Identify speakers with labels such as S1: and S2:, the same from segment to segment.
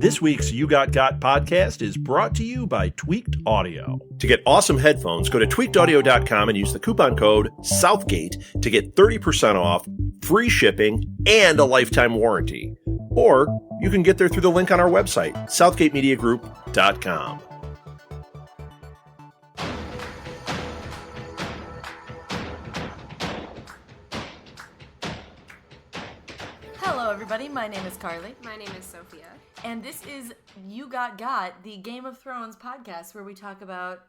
S1: This week's You Got podcast is brought to you by Tweaked Audio.
S2: To get awesome headphones, go to tweakedaudio.com and use the coupon code Southgate to get 30% off, free shipping, and a lifetime warranty. Or you can get there through the link on our website, southgatemediagroup.com.
S3: Hello, everybody. My name is Carly.
S4: My name is Sophia.
S3: And this is You Got, the Game of Thrones podcast where we talk about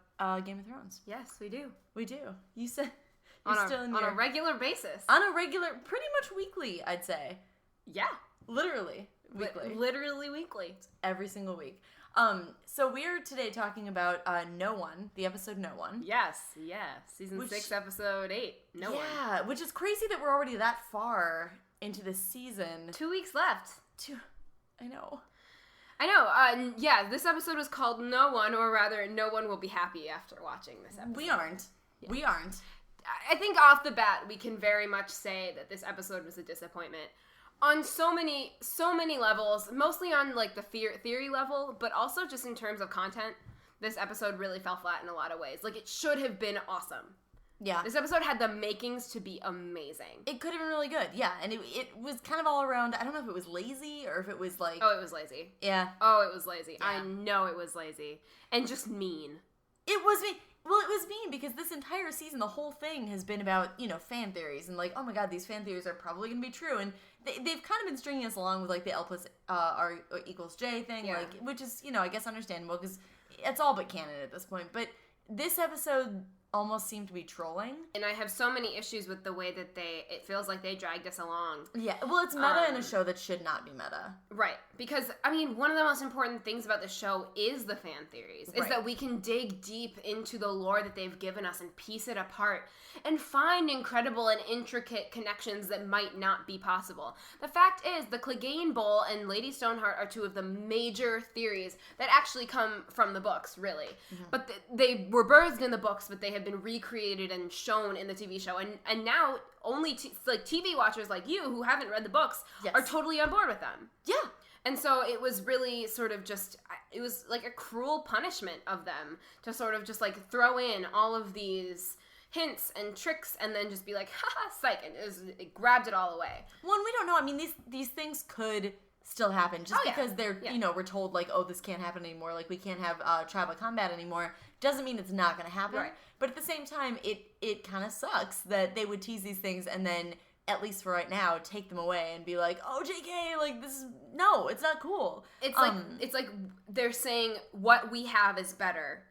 S3: Game of Thrones.
S4: Yes, we do.
S3: We do. You said
S4: on a regular basis.
S3: On a regular, pretty much weekly, I'd say.
S4: Yeah.
S3: Literally. Weekly.
S4: Literally weekly.
S3: Every single week. So we're today talking about No One, the episode No One.
S4: Yes, Season 6, episode 8, No One.
S3: Yeah, which is crazy that we're already that far into the season.
S4: 2 weeks left.
S3: I know.
S4: This episode was called No One, or rather, no one will be happy after watching this episode.
S3: We aren't. Yeah. We aren't.
S4: I think off the bat, we can very much say that this episode was a disappointment. On so many levels, mostly on like the theory level, but also just in terms of content, this episode really fell flat in a lot of ways. Like, it should have been awesome.
S3: Yeah.
S4: This episode had the makings to be amazing.
S3: It could have been really good, yeah. And it was kind of all around, I don't know if it was lazy or if it was like...
S4: Oh, it was lazy.
S3: Yeah.
S4: Oh, it was lazy.
S3: Yeah.
S4: I know it was lazy. And just mean.
S3: It was mean. Well, it was mean because this entire season, the whole thing has been about, fan theories. And like, oh my god, these fan theories are probably going to be true. And they've kind of been stringing us along with like the L plus R equals J thing,
S4: yeah.
S3: like, which is, I guess understandable because it's all but canon at this point. But this episode almost seemed to be trolling.
S4: And I have so many issues with the way that it feels like they dragged us along.
S3: Yeah, well, it's meta in a show that should not be meta.
S4: Right, because, one of the most important things about the show is the fan theories, is that we can dig deep into the lore that they've given us and piece it apart and find incredible and intricate connections that might not be possible. The fact is, the Clegane Bowl and Lady Stoneheart are two of the major theories that actually come from the books, really. Mm-hmm. But they were birthed in the books, but they have been recreated and shown in the TV show, and now only TV watchers like you who haven't read the books are totally on board with them.
S3: Yeah.
S4: And so it was really sort of just, it was like a cruel punishment of them to sort of just like throw in all of these hints and tricks and then just be like, haha, psych, and it grabbed it all away.
S3: Well, and we don't know. These things could still happen just because they're, we're told like, oh, this can't happen anymore. Like, we can't have tribal combat anymore. Doesn't mean it's not going to happen. Right. But at the same time, it kind of sucks that they would tease these things and then, at least for right now, take them away and be like, oh, JK, like, no, it's not cool.
S4: It's like they're saying what we have is better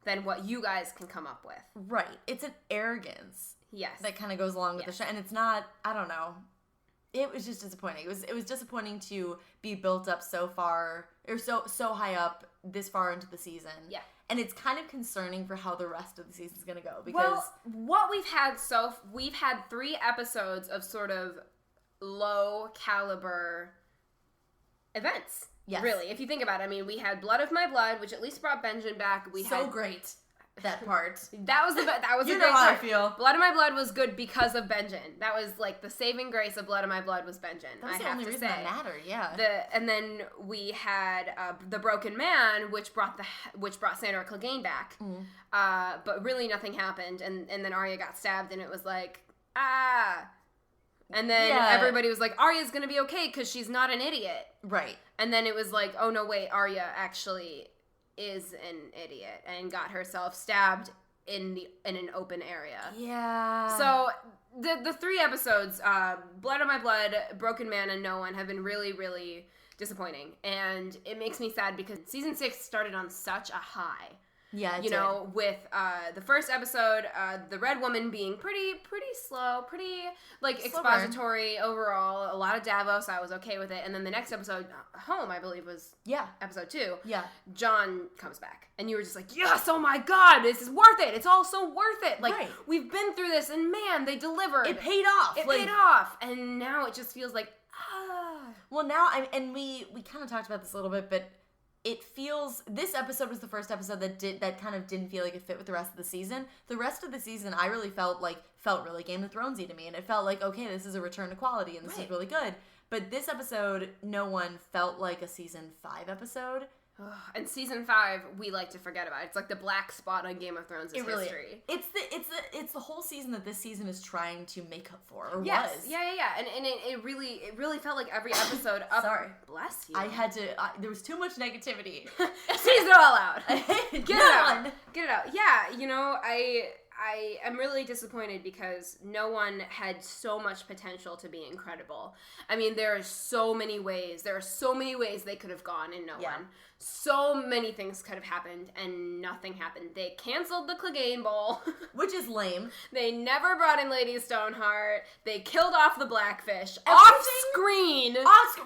S4: than what you guys can come up with.
S3: Right. It's an arrogance.
S4: Yes.
S3: That kind of goes along with the show. And it's not, I don't know. It was just disappointing. It was disappointing to be built up so far, or so high up this far into the season. Yeah. And it's kind of concerning for how the rest of the season's going to go. Because
S4: what we've had 3 episodes of sort of low caliber events.
S3: Yes.
S4: Really, if you think about it. We had Blood of My Blood, which at least brought Benjen back.
S3: Great. That part.
S4: That was a great part.
S3: You know how I feel.
S4: Blood of My Blood was good because of Benjen. That was like the saving grace of Blood of My Blood was Benjen.
S3: That's the only reason that mattered. Yeah.
S4: And then we had the Broken Man, which brought Sandor Clegane back. Mm. But really nothing happened, and then Arya got stabbed, and it was like And then everybody was like, Arya's gonna be okay because she's not an idiot.
S3: Right.
S4: And then it was like, oh no, wait, Arya actually is an idiot and got herself stabbed in an open area.
S3: Yeah.
S4: So the 3 episodes, Blood of My Blood, Broken Man, and No One, have been really, really disappointing. And it makes me sad because season 6 started on such a high.
S3: Yeah,
S4: with the first episode, the Red Woman being pretty slow, pretty like expository overall. A lot of Davos, I was okay with it. And then the next episode, Home, I believe was episode 2.
S3: Yeah,
S4: John comes back, and you were just like, yes, oh my god, this is worth it. It's all so worth it. Like we've been through this, and man, they delivered.
S3: It paid off.
S4: It paid off, and now it just feels like
S3: Well, now we kind of talked about this a little bit, but it feels, this episode was the first episode that kind of didn't feel like it fit with the rest of the season. The rest of the season, I really felt really Game of Thronesy to me, and it felt like, okay, this is a return to quality, and this is really good. But this episode, no one felt like a season 5 episode.
S4: And season 5, we like to forget about. It's like the black spot on Game of Thrones' history.
S3: It's the whole season that this season is trying to make up for, or
S4: yes.
S3: was.
S4: Yeah. And it really felt like every episode up.
S3: Sorry.
S4: Bless you.
S3: I had to, there was too much negativity.
S4: Squeeze it all out. Get it out. Get it out. Yeah, you know, I am really disappointed because no one had so much potential to be incredible. I mean, there are so many ways. There are so many ways they could have gone and no one. So many things could have happened and nothing happened. They canceled the Clegane Bowl.
S3: Which is lame.
S4: They never brought in Lady Stoneheart. They killed off the Blackfish. Off screen.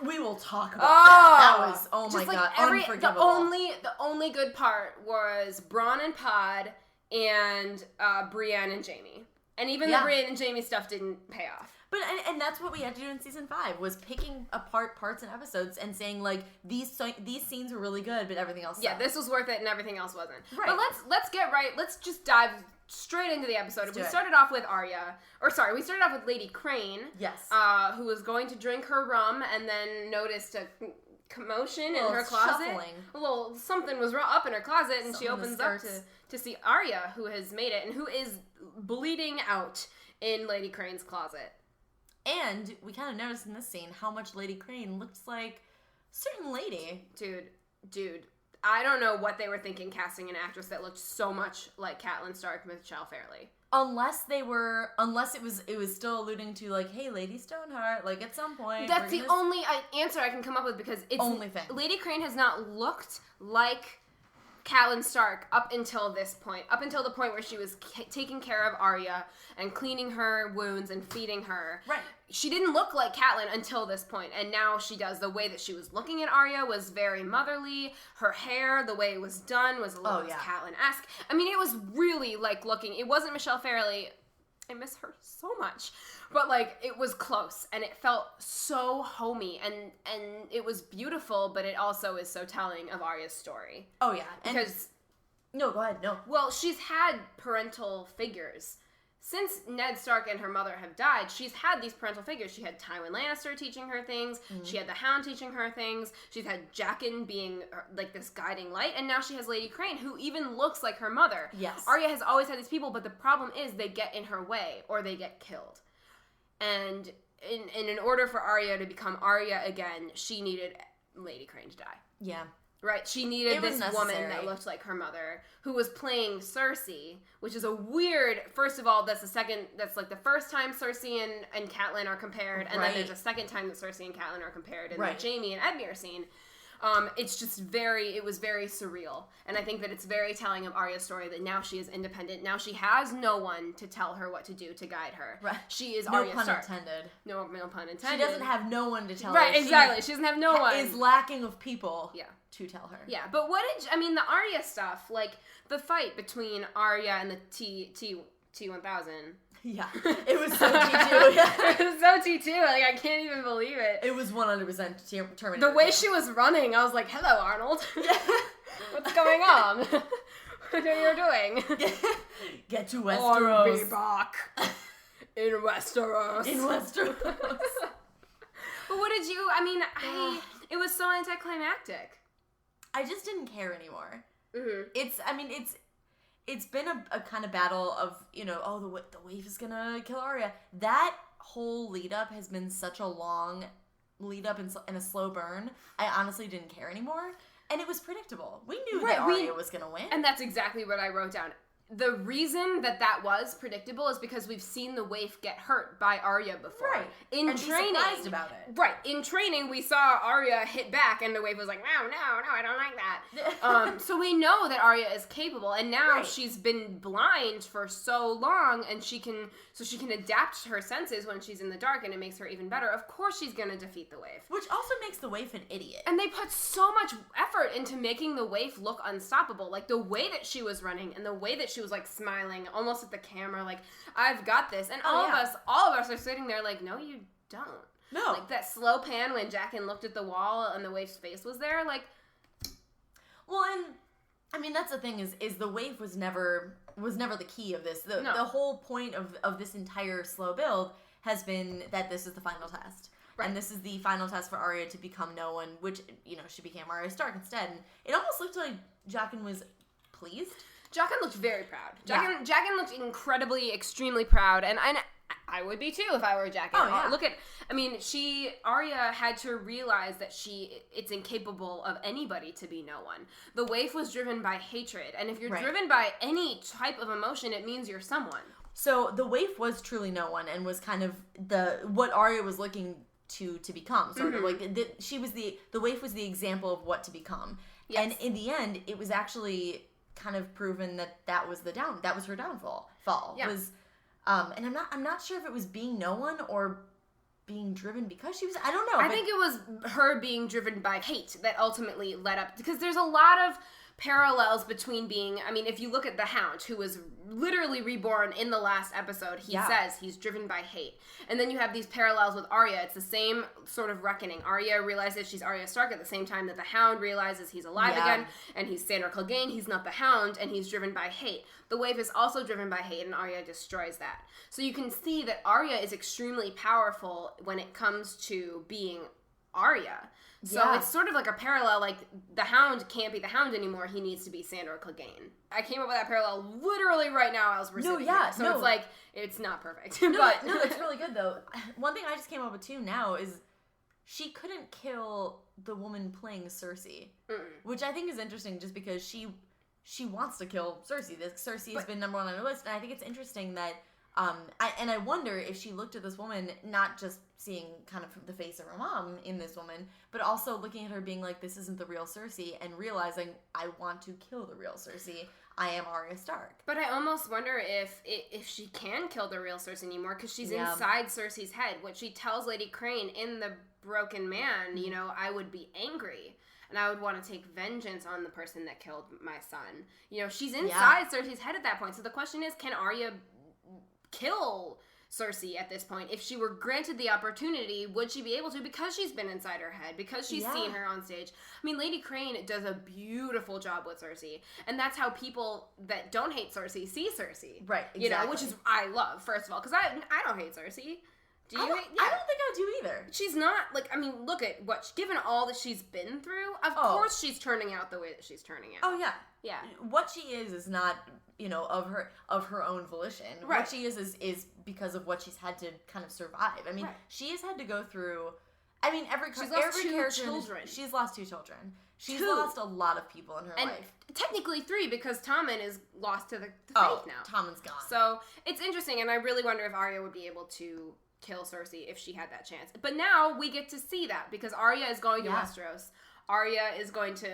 S3: We will talk about that. That was, oh my god, unforgivable.
S4: The only good part was Bran and Pod and Brienne and Jaime. And even the Brienne and Jaime stuff didn't pay off.
S3: But and that's what we had to do in season 5, was picking apart parts and episodes and saying, like, these scenes were really good, but everything else sucked.
S4: Yeah, this was worth it and everything else wasn't.
S3: Right.
S4: But let's just dive straight into the episode. We started off with we started off with Lady Crane.
S3: Yes.
S4: Who was going to drink her rum and then noticed a commotion in her closet.
S3: Shuffling.
S4: A little something was up in her closet, and she opens up to see Arya, who has made it and who is bleeding out in Lady Crane's closet.
S3: And we kind of noticed in this scene how much Lady Crane looks like a certain lady.
S4: Dude, I don't know what they were thinking casting an actress that looked so much like Catelyn Stark with Michelle Fairley.
S3: Unless it was still alluding to, like, hey, Lady Stoneheart, like, at some point.
S4: That's the only answer I can come up with, because it's
S3: only thing.
S4: Lady Crane has not looked like Catelyn Stark up until this point. Up until the point where she was taking care of Arya and cleaning her wounds and feeding her.
S3: Right.
S4: She didn't look like Catelyn until this point, and now she does. The way that she was looking at Arya was very motherly. Her hair, the way it was done, was a little Catelyn-esque. I mean, it was really, like, looking... It wasn't Michelle Fairley. I miss her so much. But, like, it was close, and it felt so homey, and it was beautiful, but it also is so telling of Arya's story.
S3: Oh, yeah.
S4: Because...
S3: No, go ahead, no.
S4: Well, she's had parental figures. Since Ned Stark and her mother have died, she's had these parental figures. She had Tywin Lannister teaching her things. Mm-hmm. She had the Hound teaching her things. She's had Jaqen being, like, this guiding light. And now she has Lady Crane, who even looks like her mother.
S3: Yes.
S4: Arya has always had these people, but the problem is they get in her way or they get killed. And in order for Arya to become Arya again, she needed Lady Crane to die.
S3: Yeah.
S4: Right, she needed this woman that looked like her mother, who was playing Cersei, which is a weird, first of all, that's like the first time Cersei and Catelyn are compared, and then there's a second time that Cersei and Catelyn are compared in the Jaime and Edmure scene. It's just it was very surreal, and I think that it's very telling of Arya's story that now she is independent, now she has no one to tell her what to do, to guide her. Right. She is Arya Stark. No pun intended.
S3: She doesn't have no one to tell her.
S4: Right, exactly. She doesn't have no one.
S3: Is lacking of people. Yeah. To tell her.
S4: Yeah, but the Arya stuff, like, the fight between Arya and the T-1000.
S3: Yeah, it was so T2.
S4: It was so T2, like, I can't even believe it.
S3: It was 100% Terminator.
S4: The way she was running, I was like, hello, Arnold. What's going on? What are you doing?
S3: Get to Westeros.
S4: I'll be back in Westeros. But what did you, it was so anticlimactic.
S3: I just didn't care anymore.
S4: Mm-hmm.
S3: It's been a kind of battle of, the wave is gonna kill Arya. That whole lead up has been such a long lead up and a slow burn. I honestly didn't care anymore. And it was predictable. We knew that Arya was gonna win.
S4: And that's exactly what I wrote down. The reason that was predictable is because we've seen the waif get hurt by Arya before.
S3: Right.
S4: In
S3: and
S4: training,
S3: be surprised about it.
S4: Right. In training, we saw Arya hit back, and the waif was like, no, I don't like that. So we know that Arya is capable, and now she's been blind for so long, and she can adapt her senses when she's in the dark, and it makes her even better. Of course she's gonna defeat the waif.
S3: Which also makes the waif an idiot.
S4: And they put so much effort into making the waif look unstoppable. Like, the way that she was running, and the way that she was, like, smiling almost at the camera, like, I've got this. And all of us are sitting there like, no, you don't.
S3: No.
S4: Like, that slow pan when Jaqen looked at the wall and the waif's face was there, like...
S3: Well, and, that's the thing, is the waif was never the key of this. The whole point of this entire slow build has been that this is the final test.
S4: Right.
S3: And this is the final test for Arya to become no one, which, she became Arya Stark instead. And it almost looked like Jaqen was pleased.
S4: Jaqen looked very proud. Jaqen looked incredibly, extremely proud, and I would be too if I were Jaqen.
S3: Oh,
S4: yeah. Arya had to realize that it's incapable of anybody to be no one. The waif was driven by hatred, and if you're driven by any type of emotion, it means you're someone.
S3: So the waif was truly no one, and was kind of what Arya was looking to become. Sort of like the waif was the example of what to become. Yes. And in the end, it was actually kind of proven that was her downfall.
S4: Yeah.
S3: And I'm not sure if it was being no one or being driven because she was. I don't know.
S4: I think it was her being driven by hate that ultimately led up, because there's a lot of parallels between being, if you look at the Hound, who was literally reborn in the last episode, he says he's driven by hate. And then you have these parallels with Arya. It's the same sort of reckoning. Arya realizes she's Arya Stark at the same time that the Hound realizes he's alive again, and he's Sandor Clegane, he's not the Hound, and he's driven by hate. The waif is also driven by hate, and Arya destroys that. So you can see that Arya is extremely powerful when it comes to being Arya. So it's sort of like a parallel, like the Hound can't be the Hound anymore, he needs to be Sandor Clegane. I came up with that parallel literally right now as we're sitting here. So it's like, it's not perfect.
S3: No, it's really good though. One thing I just came up with too now is she couldn't kill the woman playing Cersei, which I think is interesting just because she wants to kill Cersei. Cersei has been number one on her list, and I think it's interesting that I wonder if she looked at this woman, not just seeing kind of the face of her mom in this woman, but also looking at her being like, this isn't the real Cersei, and realizing, I want to kill the real Cersei. I am Arya Stark.
S4: But I almost wonder if she can kill the real Cersei anymore, because she's inside Cersei's head. What she tells Lady Crane in The Broken Man, I would be angry. And I would want to take vengeance on the person that killed my son. She's inside Cersei's head at that point. So the question is, can Arya kill Cersei at this point? If she were granted the opportunity, would she be able to, because she's been inside her head, because she's seen her on stage? Lady Crane does a beautiful job with Cersei, and that's how people that don't hate Cersei see Cersei.
S3: Right, exactly.
S4: Which is, I love, first of all, because I don't hate Cersei. Do you?
S3: I don't think I do either.
S4: She's not, look at given all that she's been through, of course she's turning out the way that she's turning out.
S3: Oh, yeah.
S4: Yeah.
S3: What she is not, of her own volition.
S4: Right.
S3: What she is because of what she's had to kind of survive. She has had to go through,
S4: she's lost two children.
S3: She's lost 2 children. She's lost a lot of people in her life.
S4: Technically 3, because Tommen is lost to the faith now.
S3: Tommen's gone.
S4: So it's interesting, and I really wonder if Arya would be able to kill Cersei if she had that chance. But now we get to see that, because Arya is going to Westeros. Arya is going to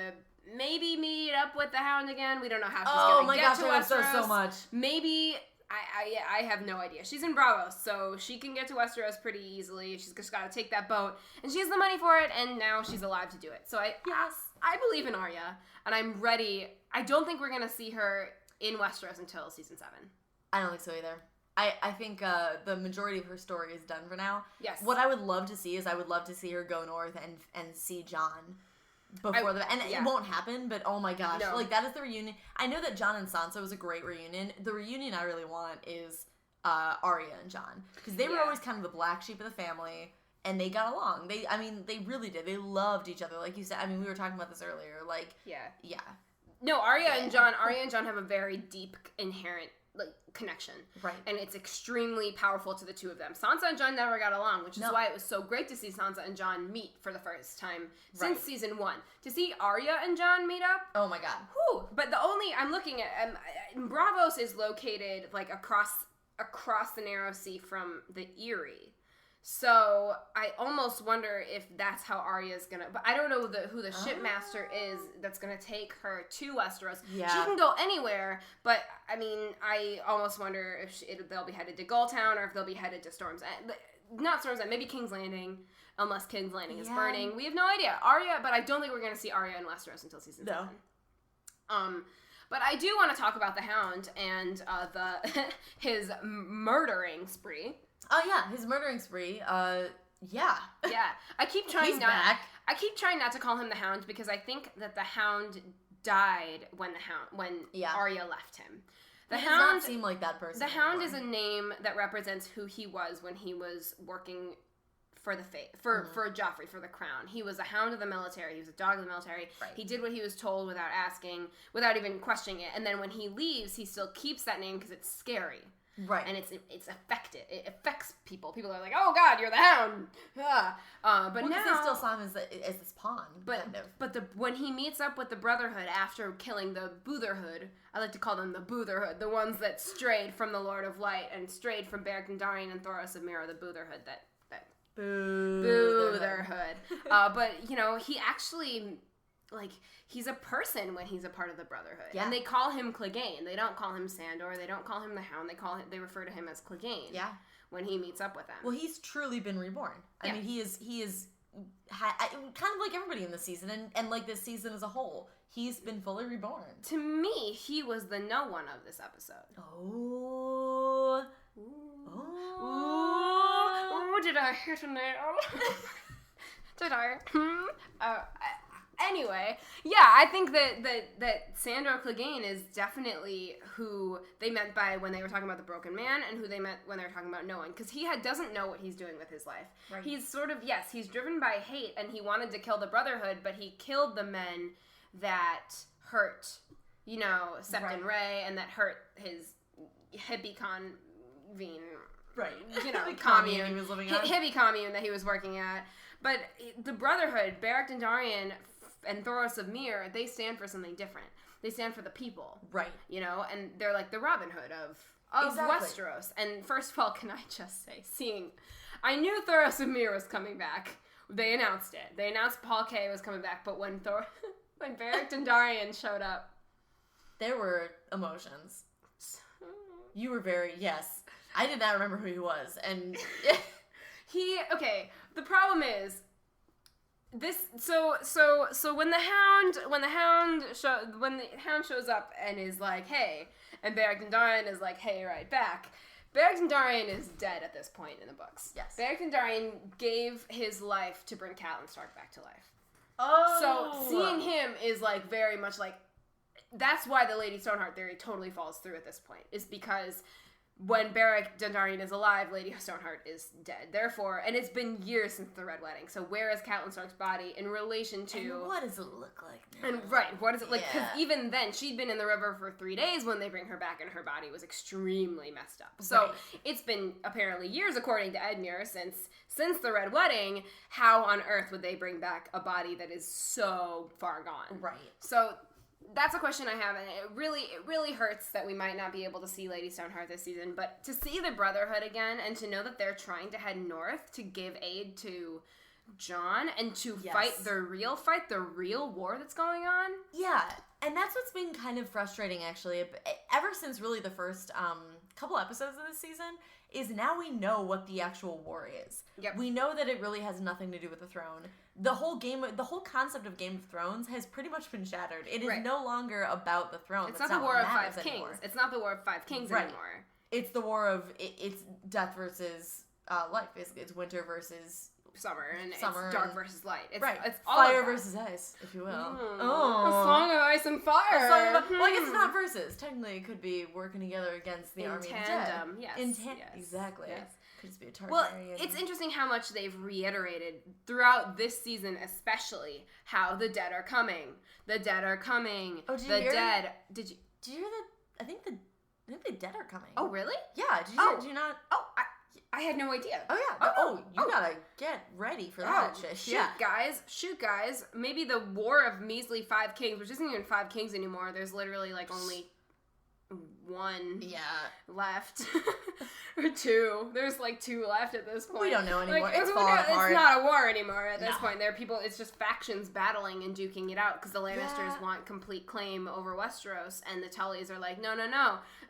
S4: maybe meet up with the Hound again. We don't know how she's going to get to Westeros.
S3: So much.
S4: Maybe, I have no idea. She's in Braavos, so she can get to Westeros pretty easily. She's just got to take that boat, and she has the money for it, and now she's alive to do it. So I believe in Arya, and I'm ready. I don't think we're going to see her in Westeros until season 7.
S3: I don't think so either. I think the majority of her story is done for now.
S4: Yes.
S3: What I would love to see is her go north and see Jon before it won't happen, but oh my gosh.
S4: No.
S3: That is the reunion. I know that Jon and Sansa was a great reunion. The reunion I really want is Arya and Jon, because they were always kind of the black sheep of the family, and they got along. They really did. They loved each other. Like you said, we were talking about this earlier. Yeah.
S4: No, Arya and Jon have a very deep inherent connection.
S3: Right.
S4: And it's extremely powerful to the two of them. Sansa and Jon never got along, which is why it was so great to see Sansa and Jon meet for the first time since season 1. To see Arya and Jon meet up.
S3: Oh my god.
S4: Whew. But I'm looking at, Braavos is located across the narrow sea from the Eyrie. So I almost wonder if that's how Arya's gonna. But I don't know who the shipmaster is that's gonna take her to Westeros.
S3: Yeah.
S4: She can go anywhere, but I almost wonder if they'll be headed to Gulltown, or if they'll be headed to Storm's End. Not Storm's End, maybe King's Landing, unless King's Landing is burning. We have no idea. Arya, but I don't think we're gonna see Arya in Westeros until season 7. But I do want to talk about the Hound and his murdering spree.
S3: Oh yeah, his murdering spree. Yeah.
S4: I keep trying not to call him the Hound, because I think that the Hound died when Arya left him.
S3: He does not seem like that person.
S4: The Hound is a name that represents who he was when he was working for the for Joffrey, for the crown. He was a hound of the military. He was a dog of the military.
S3: Right.
S4: He did what he was told without asking, without even questioning it. And then when he leaves, he still keeps that name because it's scary.
S3: Right.
S4: And it's affected. It affects people. People are like, oh God, you're the hound. But now
S3: they still saw him as this pawn.
S4: When he meets up with the Brotherhood after killing the Bootherhood, I like to call them the Bootherhood, the ones that strayed from the Lord of Light and strayed from Beric Dondarrion and Thoros of Myr, the Bootherhood, that Bootherhood. But he actually, like, he's a person when he's a part of the Brotherhood. Yeah. And they call him Clegane. They don't call him Sandor. They don't call him the Hound. They refer to him as Clegane. Yeah. When he meets up with them.
S3: Well, he's truly been reborn. I mean, he is kind of like everybody in this season, and like this season as a whole. He's been fully reborn.
S4: To me, he was the no one of this episode.
S3: Oh.
S4: Did I hit a nail? Did I? Anyway, yeah, I think that Sandor Clegane is definitely who they meant by when they were talking about the broken man, and who they meant when they were talking about knowing, because he doesn't know what he's doing with his life. Right. He's sort of, yes, he's driven by hate, and he wanted to kill the Brotherhood, but he killed the men that hurt, Septon Ray, and that hurt his hippie convene.
S3: Right.
S4: Commune
S3: he was living on.
S4: Hippie commune that he was working at. But the Brotherhood, Beric Dondarrion and Thoros of Myr, they stand for something different. They stand for the people. Right. And they're like the Robin Hood of Westeros. And first of all, can I just say, I knew Thoros of Myr was coming back. They announced it. They announced Paul Kaye was coming back, but when Beric Dondarrion showed up,
S3: there were emotions. You were yes. I did not remember who he was, and
S4: the problem is this. So when the Hound shows up and is like, hey, and Beric Dondarrion is like, hey, right back. Beric Dondarrion is dead at this point in the books. Yes. Beric Dondarrion gave his life to bring Catelyn Stark back to life. Oh. So seeing him is like very much like, that's why the Lady Stoneheart theory totally falls through at this point, is because when Beric Dondarrion is alive, Lady Stoneheart is dead. Therefore, and it's been years since the Red Wedding, so where is Catelyn Stark's body in relation to...
S3: And what does it look like now?
S4: And what does it like? Because even then, she'd been in the river for 3 days when they bring her back, and her body was extremely messed up. So it's been apparently years, according to Edmure, since the Red Wedding. How on earth would they bring back a body that is so far gone? Right. So... that's a question I have, and it really hurts that we might not be able to see Lady Stoneheart this season, but to see the Brotherhood again, and to know that they're trying to head north to give aid to Jon, and to fight the real war that's going on.
S3: Yeah, and that's what's been kind of frustrating, actually, ever since really the first couple episodes of this season, is now we know what the actual war is. Yep. We know that it really has nothing to do with the throne. The whole concept of Game of Thrones has pretty much been shattered. It is no longer about the throne.
S4: It's not the War of Five Kings. It's not the War of Five Kings anymore.
S3: It's the war of it's death versus life. Basically, it's winter versus
S4: summer, and it's dark versus light. It's all
S3: fire versus ice, if you will.
S4: A song of ice and fire.
S3: Like, it's not versus. Technically, it could be working together against the army of the dead.
S4: Yes.
S3: In tandem. Yes. Exactly. Yes. Could just be a Targaryen.
S4: Well, it's interesting how much they've reiterated throughout this season, especially how the dead are coming. The dead are coming.
S3: Oh, did you hear that? Did you hear that? I think the dead are coming.
S4: Oh, really?
S3: Yeah. Did you hear? Did you not?
S4: Oh, I had no idea.
S3: Oh, yeah. You gotta get ready for that shit.
S4: Shoot, guys. Maybe the War of Measly 5 Kings, which isn't even 5 Kings anymore. There's literally, like, only one left. Or 2. There's, like, 2 left at this point.
S3: We don't know anymore. It's falling apart.
S4: It's not a war anymore at this point. There are people, it's just factions battling and duking it out, because the Lannisters want complete claim over Westeros, and the Tullys are like, no,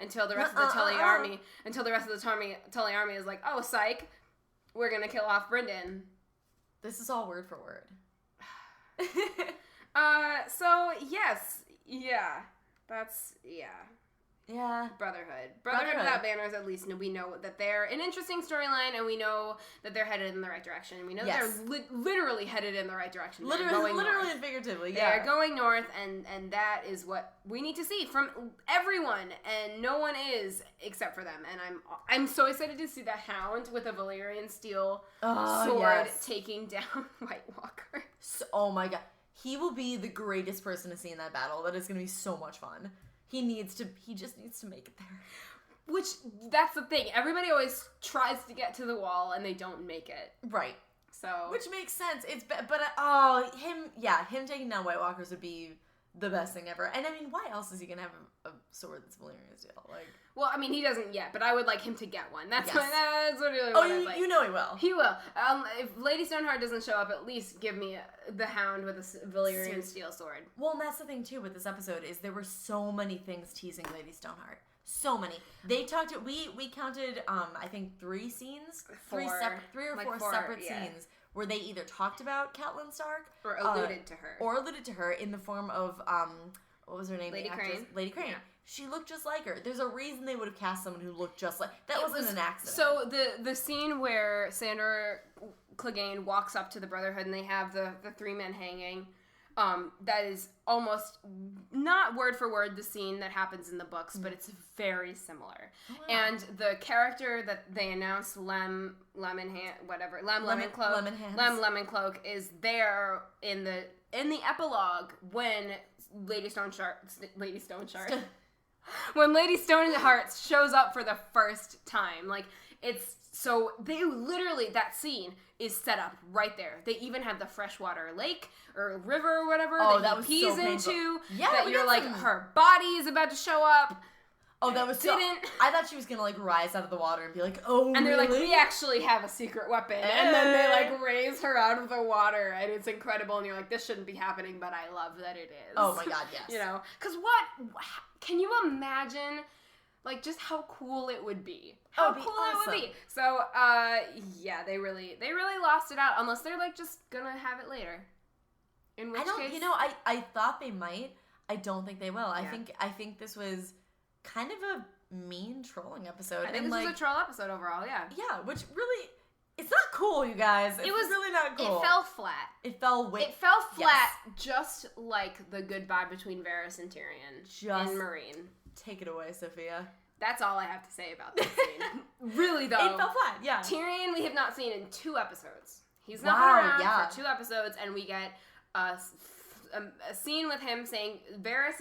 S4: until the rest of the Tully army, Tully army is like, oh, psych, we're gonna kill off Brynden.
S3: This is all word for word.
S4: So, yes, yeah, that's, yeah. Brotherhood without banners, at least we know that they're an interesting storyline, and we know that they're headed in the right direction. We know they're literally headed in the right direction.
S3: Literally and figuratively,
S4: They're going north, and that is what we need to see from everyone, and no one is except for them. And I'm so excited to see the Hound with a Valyrian steel sword taking down White Walker.
S3: Oh my god. He will be the greatest person to see in that battle. That is going to be so much fun. He just needs to make it there.
S4: Which, that's the thing. Everybody always tries to get to the wall and they don't make it.
S3: Right.
S4: So.
S3: Which makes sense. Him taking down White Walkers would be the best thing ever. And I mean, why else is he going to have a sword that's Valyrian steel? Like.
S4: Well, I mean, he doesn't yet, but I would like him to get one. That's what really what I'd like.
S3: You know he will.
S4: He will. If Lady Stoneheart doesn't show up, at least give me the Hound with a Valyrian steel sword.
S3: Well, and that's the thing, too, with this episode, is there were so many things teasing Lady Stoneheart. So many. They talked, we counted, I think 3 scenes? 3 or 4 separate scenes where they either talked about Catelyn Stark.
S4: Or alluded to her.
S3: Or alluded to her in the form of, what was her name?
S4: Lady Crane.
S3: Lady Crane. Yeah. She looked just like her. There's a reason they would have cast someone who looked just like... That wasn't an accident.
S4: So the scene where Sandor Clegane walks up to the Brotherhood and they have the 3 men hanging, that is almost not word for word the scene that happens in the books, but it's very similar. Oh, wow. And the character that they announced, Lem Lemoncloak, is there in the epilogue when Lady Stoneheart when Lady Stoneheart shows up for the first time. Like, it's so they literally, that scene is set up right there. They even have the freshwater lake or river or whatever that he pees into. Yeah, that you're like, her body is about to show up.
S3: Oh, that was I thought she was gonna like rise out of the water and be like, oh,
S4: and they're
S3: really?
S4: Like, we actually have a secret weapon, and then they like raise her out of the water, and it's incredible. And you're like, this shouldn't be happening, but I love that it is.
S3: Oh my god, yes.
S4: You know, because what can you imagine? Like, just how cool it would be. How cool it would be. So, they really lost it out. Unless they're like just gonna have it later. In which case,
S3: you know, I thought they might. I don't think they will. Yeah. I think this was kind of a mean trolling episode.
S4: I think this was a troll episode overall. Yeah.
S3: Yeah, which really, it's not cool, you guys. It was really not cool.
S4: It fell flat.
S3: It fell
S4: flat, just like the goodbye between Varys and Tyrion in Marine.
S3: Take it away, Sophia.
S4: That's all I have to say about this scene. Really, though.
S3: It fell flat, yeah.
S4: Tyrion we have not seen in 2 episodes. He's not been around for 2 episodes, and we get a scene with him saying they're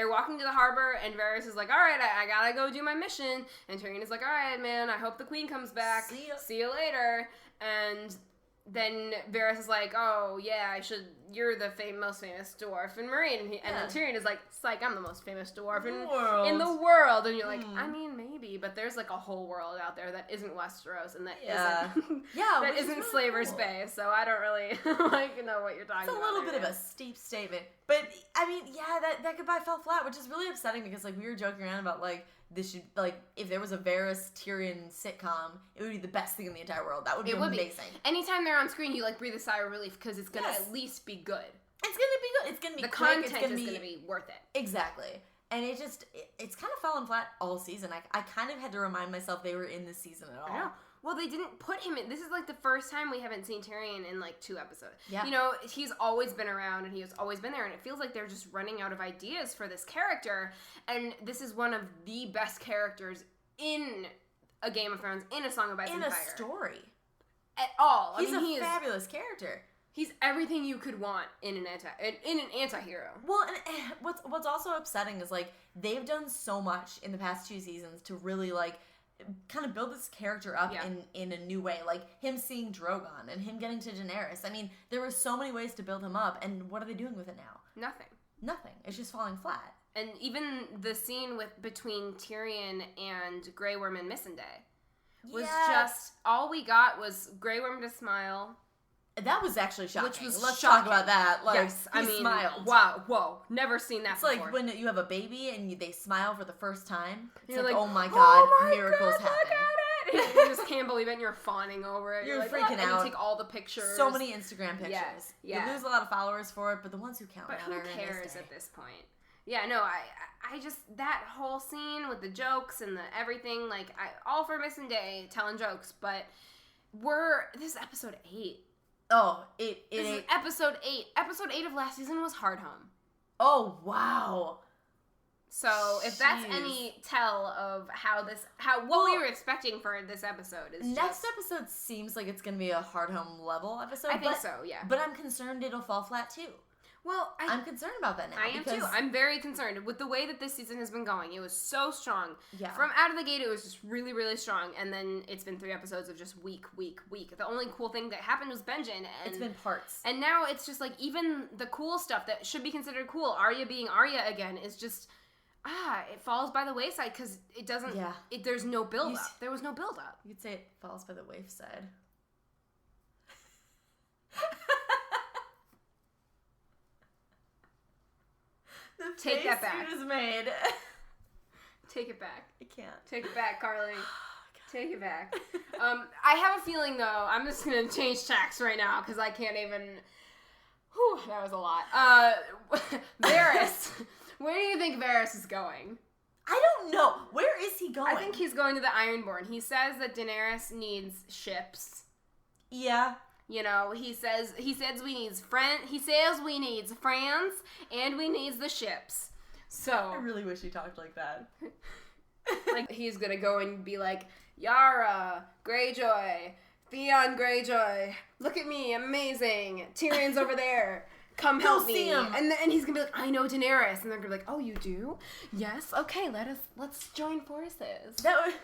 S4: walking to the harbor, and Varys is like, all right, I gotta go do my mission. And Tyrion is like, all right, man, I hope the queen comes back. See you later. And then Varys is like, oh, yeah, you're the most famous dwarf in Marine. And then Tyrion is like, psych, I'm the most famous dwarf in the world. And you're like, I mean, maybe, but there's like a whole world out there that isn't Westeros and that isn't Slaver's Bay. So I don't really know what you're talking about.
S3: It's a little bit of a steep statement. But, I mean, that goodbye fell flat, which is really upsetting because, like, we were joking around about, like, this should, like, if there was a Varys Tyrion sitcom, it would be the best thing in the entire world. That would be amazing.
S4: Anytime they're on screen, you, like, breathe a sigh of relief because it's going to at least be good.
S3: It's going to be good. It's going to be
S4: the
S3: quick.
S4: Content is going to be worth it.
S3: Exactly. And it's kind of fallen flat all season. I kind of had to remind myself they were in this season at all.
S4: I know. Well, they didn't put him in. This is like the first time we haven't seen Tyrion in like 2 episodes. Yeah. You know, he's always been around and he has always been there, and it feels like they're just running out of ideas for this character. And this is one of the best characters in a Game of Thrones, in a Song of Ice and Fire.
S3: In a story.
S4: At all.
S3: He's a fabulous character.
S4: He's everything you could want in an anti-hero.
S3: Well, and what's also upsetting is like they've done so much in the past 2 seasons to really like kind of build this character up in a new way. Like him seeing Drogon and him getting to Daenerys. I mean, there were so many ways to build him up, and what are they doing with it now? Nothing. It's just falling flat.
S4: And even the scene between Tyrion and Grey Worm and Missandei was just all we got was Grey Worm to smile.
S3: That was actually shocking. Let's talk about that. Like,
S4: yes, I mean,
S3: smiled.
S4: Wow, whoa, never seen that before.
S3: It's like when you have a baby and they smile for the first time. It's
S4: like,
S3: oh my god, miracles happen.
S4: Look at it. You just can't believe it and you're fawning over it.
S3: You're
S4: like,
S3: freaking out.
S4: And you take all the pictures.
S3: So many Instagram pictures.
S4: Yeah.
S3: You lose a lot of followers for it, but the ones who count matter.
S4: Who cares at this point? Yeah, no, I just, that whole scene with the jokes and the everything, like, all for Missandei telling jokes, but this is episode 8.
S3: Oh,
S4: this is episode 8. Episode 8 of last season was Hard Home.
S3: Oh, wow.
S4: So, if that's any tell of what we were expecting for this episode is
S3: next episode seems like it's going to be a Hard Home level episode.
S4: I think so, yeah.
S3: But I'm concerned it'll fall flat, too.
S4: Well,
S3: I'm concerned about that now.
S4: I am too. I'm very concerned with the way that this season has been going. It was so strong.
S3: Yeah.
S4: From out of the gate, it was just really, really strong. And then it's been 3 episodes of just weak. The only cool thing that happened was Benjen. And
S3: it's been parts.
S4: And now it's just like even the cool stuff that should be considered cool, Arya being Arya again, is just it falls by the wayside because it doesn't. Yeah. There's no build up. There was no build up.
S3: You could say it falls by the wayside.
S4: Take that back.
S3: You just made.
S4: Take it back.
S3: I can't.
S4: Take it back, Carly. Take it back. I have a feeling, though, I'm just going to change tracks right now because I can't even... Whew, that was a lot. Varys. Where do you think Varys is going?
S3: I don't know. Where is he going?
S4: I think he's going to the Ironborn. He says that Daenerys needs ships.
S3: Yeah.
S4: You know, he says we needs friends and we needs the ships. So
S3: I really wish he talked like that.
S4: Like he's gonna go and be like, Yara, Greyjoy, Theon Greyjoy, look at me, I'm amazing. Tyrion's over there. Come help me. And he's gonna be like, I know Daenerys, and they're gonna be like, oh, you do? Yes. Okay, let's join forces.
S3: That would.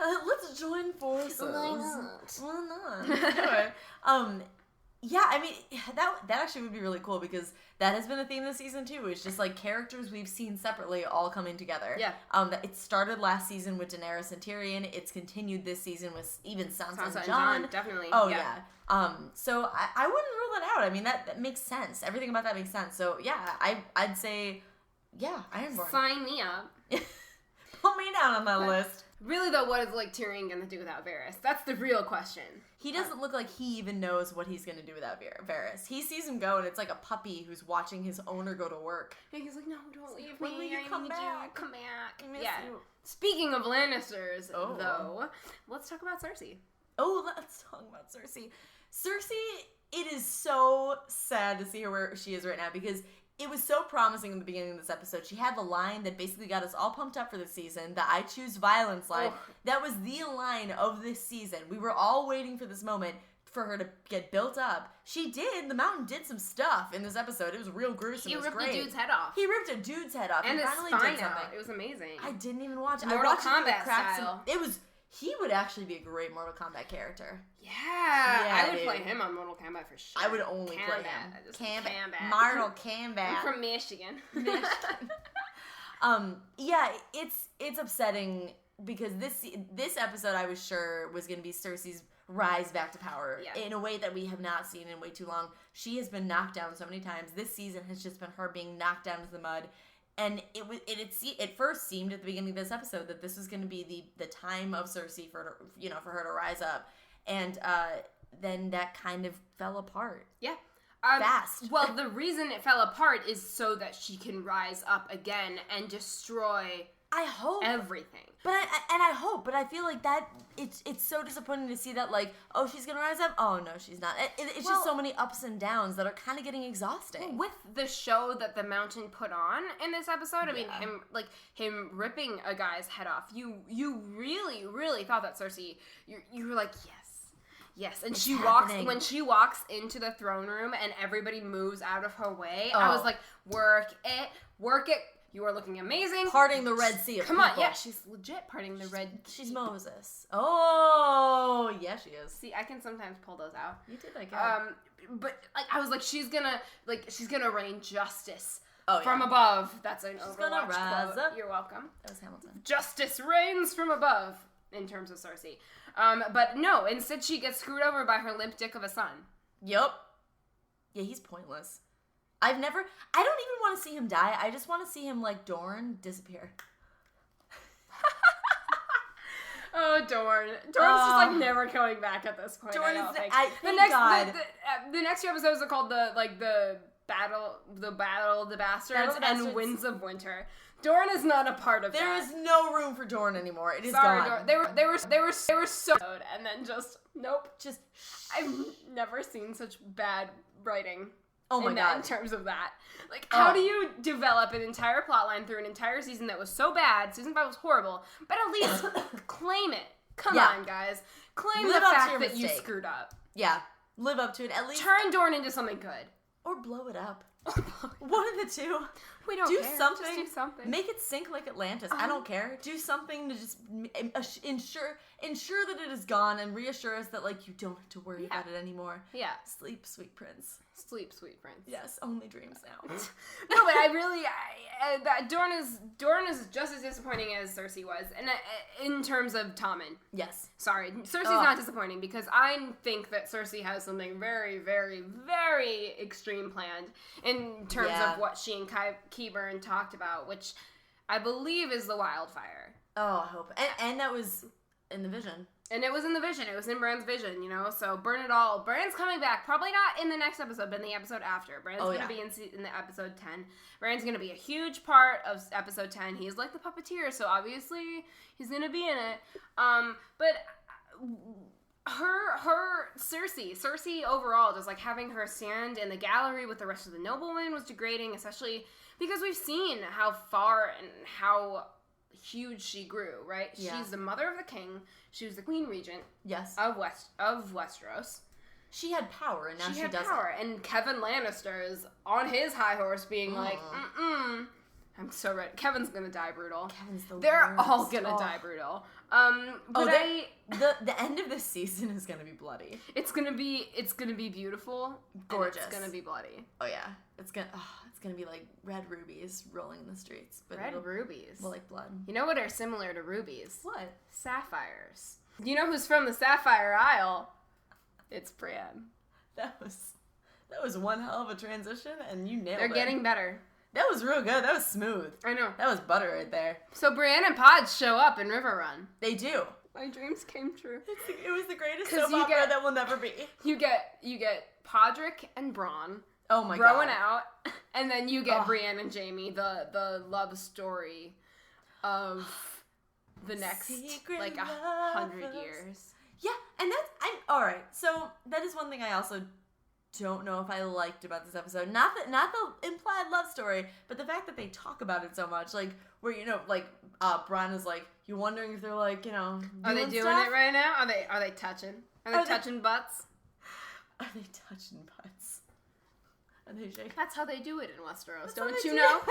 S3: Let's join forces.
S4: Why not?
S3: Why not? Anyway, yeah, I mean, that actually would be really cool because that has been a theme this season too. It's just like characters we've seen separately all coming together.
S4: Yeah.
S3: It started last season with Daenerys and Tyrion. It's continued this season with even Sansa and
S4: Jon. Definitely.
S3: Oh yeah. So I wouldn't rule that out. I mean, that makes sense. Everything about that makes sense. So yeah, I'd say, yeah, Ironborn.
S4: Sign me up.
S3: Put me down on that list.
S4: Really, though, what is, like, Tyrion gonna do without Varys? That's the real question.
S3: He doesn't look like he even knows what he's gonna do without Varys. He sees him go, and it's like a puppy who's watching his owner go to work.
S4: And he's like, no, don't leave me.
S3: When will you come back?
S4: Come back.
S3: I miss you.
S4: Speaking of Lannisters, though, let's talk about Cersei.
S3: Oh, let's talk about Cersei. Cersei, it is so sad to see her where she is right now, because it was so promising in the beginning of this episode. She had the line that basically got us all pumped up for the season, the I choose violence line. Oh. That was the line of this season. We were all waiting for this moment for her to get built up. She did. The Mountain did some stuff in this episode. It was real gruesome.
S4: He ripped
S3: great.
S4: the dude's head off.
S3: He ripped a dude's head off.
S4: And
S3: he
S4: his
S3: finally
S4: spine
S3: did something.
S4: out. It was amazing.
S3: I didn't even watch it.
S4: Mortal
S3: I watched
S4: Kombat
S3: it
S4: style.
S3: He would actually be a great Mortal Kombat character.
S4: Yeah, I would play him on Mortal Kombat for sure.
S3: I would only play him.
S4: Kombat.
S3: Mortal Kombat.
S4: I'm from Michigan.
S3: Yeah, it's upsetting because this episode I was sure was going to be Cersei's rise back to power in a way that we have not seen in way too long. She has been knocked down so many times. This season has just been her being knocked down into the mud. And it first seemed at the beginning of this episode that this was going to be the time of Cersei for her to rise up, and then that kind of fell apart. Yeah, fast.
S4: Well, the reason it fell apart is so that she can rise up again and destroy.
S3: I hope
S4: everything.
S3: But I feel like that it's so disappointing to see that, like, oh, she's gonna rise up. Oh no, she's not. It's just so many ups and downs that are kind of getting exhausting.
S4: With the show that the Mountain put on in this episode, I mean, him ripping a guy's head off. You really, really thought that Cersei. You were like, yes, and when she walks into the throne room and everybody moves out of her way. I was like, work it. You are looking amazing.
S3: Parting the Red Sea of
S4: Come
S3: people.
S4: on, yeah, she's legit parting the Red Sea.
S3: She's Moses. Oh, yeah, she is.
S4: See, I can sometimes pull those out.
S3: You did like
S4: but like I was like, she's gonna rain justice from above. That's an Overwatch quote.
S3: Up.
S4: You're welcome.
S3: That was Hamilton.
S4: Justice reigns from above in terms of Cersei. But no, instead she gets screwed over by her limp dick of a son.
S3: Yup. Yeah, he's pointless. I don't even want to see him die. I just want to see him, like Dorne, disappear.
S4: Oh, Dorne. Dorne's just, like, never coming back at this point.
S3: Dorne
S4: I don't
S3: is
S4: think.
S3: Thank God.
S4: The next 2 episodes are called the Battle of the Bastards and Winds of Winter. Dorne is not a part of
S3: There
S4: that.
S3: is no room for Dorne anymore. It is
S4: Sorry,
S3: gone.
S4: They were so good, and then just nope.
S3: Just
S4: I've never seen such bad writing.
S3: Oh my God.
S4: In terms of that, like, how do you develop an entire plotline through an entire season that was so bad? Season 5 was horrible, but at least claim it. Come on, guys, claim the fact that you screwed up.
S3: Yeah, live up to it. At least
S4: turn Dorne into something good,
S3: or blow it up. One of the two.
S4: We don't
S3: do
S4: care.
S3: something.
S4: Just do something.
S3: Make it sink like Atlantis. I don't care. Do something to just ensure that it is gone and reassure us that, like, you don't have to worry about it anymore.
S4: Yeah.
S3: Sleep, sweet prince.
S4: Sleep, sweet prince.
S3: Yes, only dreams now.
S4: No, but Dorne is just as disappointing as Cersei was, and in terms of Tommen.
S3: Yes.
S4: Sorry, Cersei's not disappointing because I think that Cersei has something very, very, very extreme planned in terms of what she and Qyburn talked about, which I believe is the wildfire.
S3: Oh, I hope. And that was in the vision.
S4: And it was in the vision. It was in Bran's vision, you know? So burn it all. Bran's coming back. Probably not in the next episode, but in the episode after. Bran's going to be in the episode 10. Bran's going to be a huge part of episode 10. He's like the puppeteer, so obviously he's going to be in it. But Cersei overall, just like having her stand in the gallery with the rest of the noblemen was degrading, especially because we've seen how far and how huge she grew, right? Yeah. She's the mother of the king. She was the queen regent.
S3: Yes.
S4: Of Westeros.
S3: She had power, and now she
S4: had
S3: doesn't.
S4: Power, and Kevin Lannister is on his high horse, being like, I'm so ready. Kevin's gonna die brutal. They're all gonna die brutal.
S3: The end of this season is gonna be bloody.
S4: It's gonna be beautiful.
S3: Gorgeous.
S4: It's gonna be bloody.
S3: Oh yeah. It's gonna be like red rubies rolling in the streets. But
S4: red rubies.
S3: Well, like blood.
S4: You know what are similar to rubies?
S3: What?
S4: Sapphires. You know who's from the Sapphire Isle? It's Bran.
S3: That was one hell of a transition, and you nailed it.
S4: They're getting better.
S3: That was real good. That was smooth.
S4: I know.
S3: That was butter right there.
S4: So Brienne and Podge show up in Riverrun.
S3: They do.
S4: My dreams came true.
S3: It was the greatest soap opera that will never be.
S4: You get Podrick and Bronn.
S3: Oh my
S4: growing
S3: God.
S4: out, and then you get Brienne and Jaime, the love story of the next
S3: Secret
S4: like 100 years.
S3: Yeah, and I'm all right. So that is one thing I also don't know if I liked about this episode. Not the implied love story, but the fact that they talk about it so much. Like where Bran is like, you're wondering if they're like,
S4: are they doing
S3: stuff?
S4: it right now? Are they touching? Are they touching butts?
S3: Are they touching butts? Are they shaking?
S4: That's how they do it in Westeros, don't you know?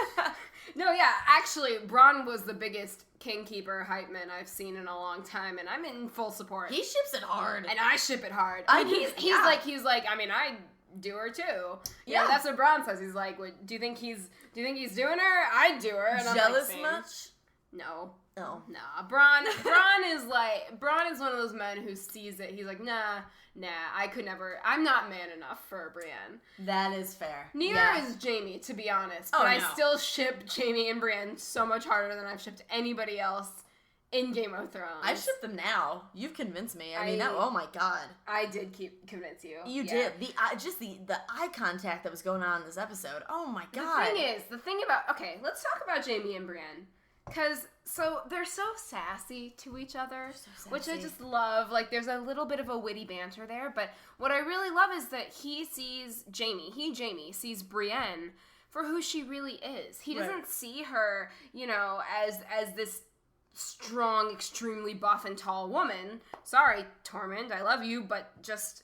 S4: No, yeah, actually, Bronn was the biggest Kingkeeper hype man I've seen in a long time, and I'm in full support.
S3: He ships it hard,
S4: and I ship it hard. I mean, he's like. I mean, I do her too. Yeah, that's what Bronn says. He's like, do you think he's doing her? I'd do her. And
S3: jealous
S4: I'm like,
S3: much?
S4: No.
S3: No.
S4: Bronn is one of those men who sees it. He's like, nah, I could never. I'm not man enough for Brienne.
S3: That is fair.
S4: Neither is Jaime, to be honest. But I still ship Jaime and Brienne so much harder than I've shipped anybody else in Game of Thrones.
S3: I ship them now. You've convinced me. I mean, oh my God.
S4: I did convince you.
S3: You did. The eye contact that was going on in this episode. Oh my God.
S4: The thing about let's talk about Jaime and Brienne. Because, they're so sassy to each other, which I just love. Like, there's a little bit of a witty banter there, but what I really love is that Jaime sees Brienne for who she really is. He doesn't see her, as this strong, extremely buff and tall woman. Sorry, Tormund, I love you, but just,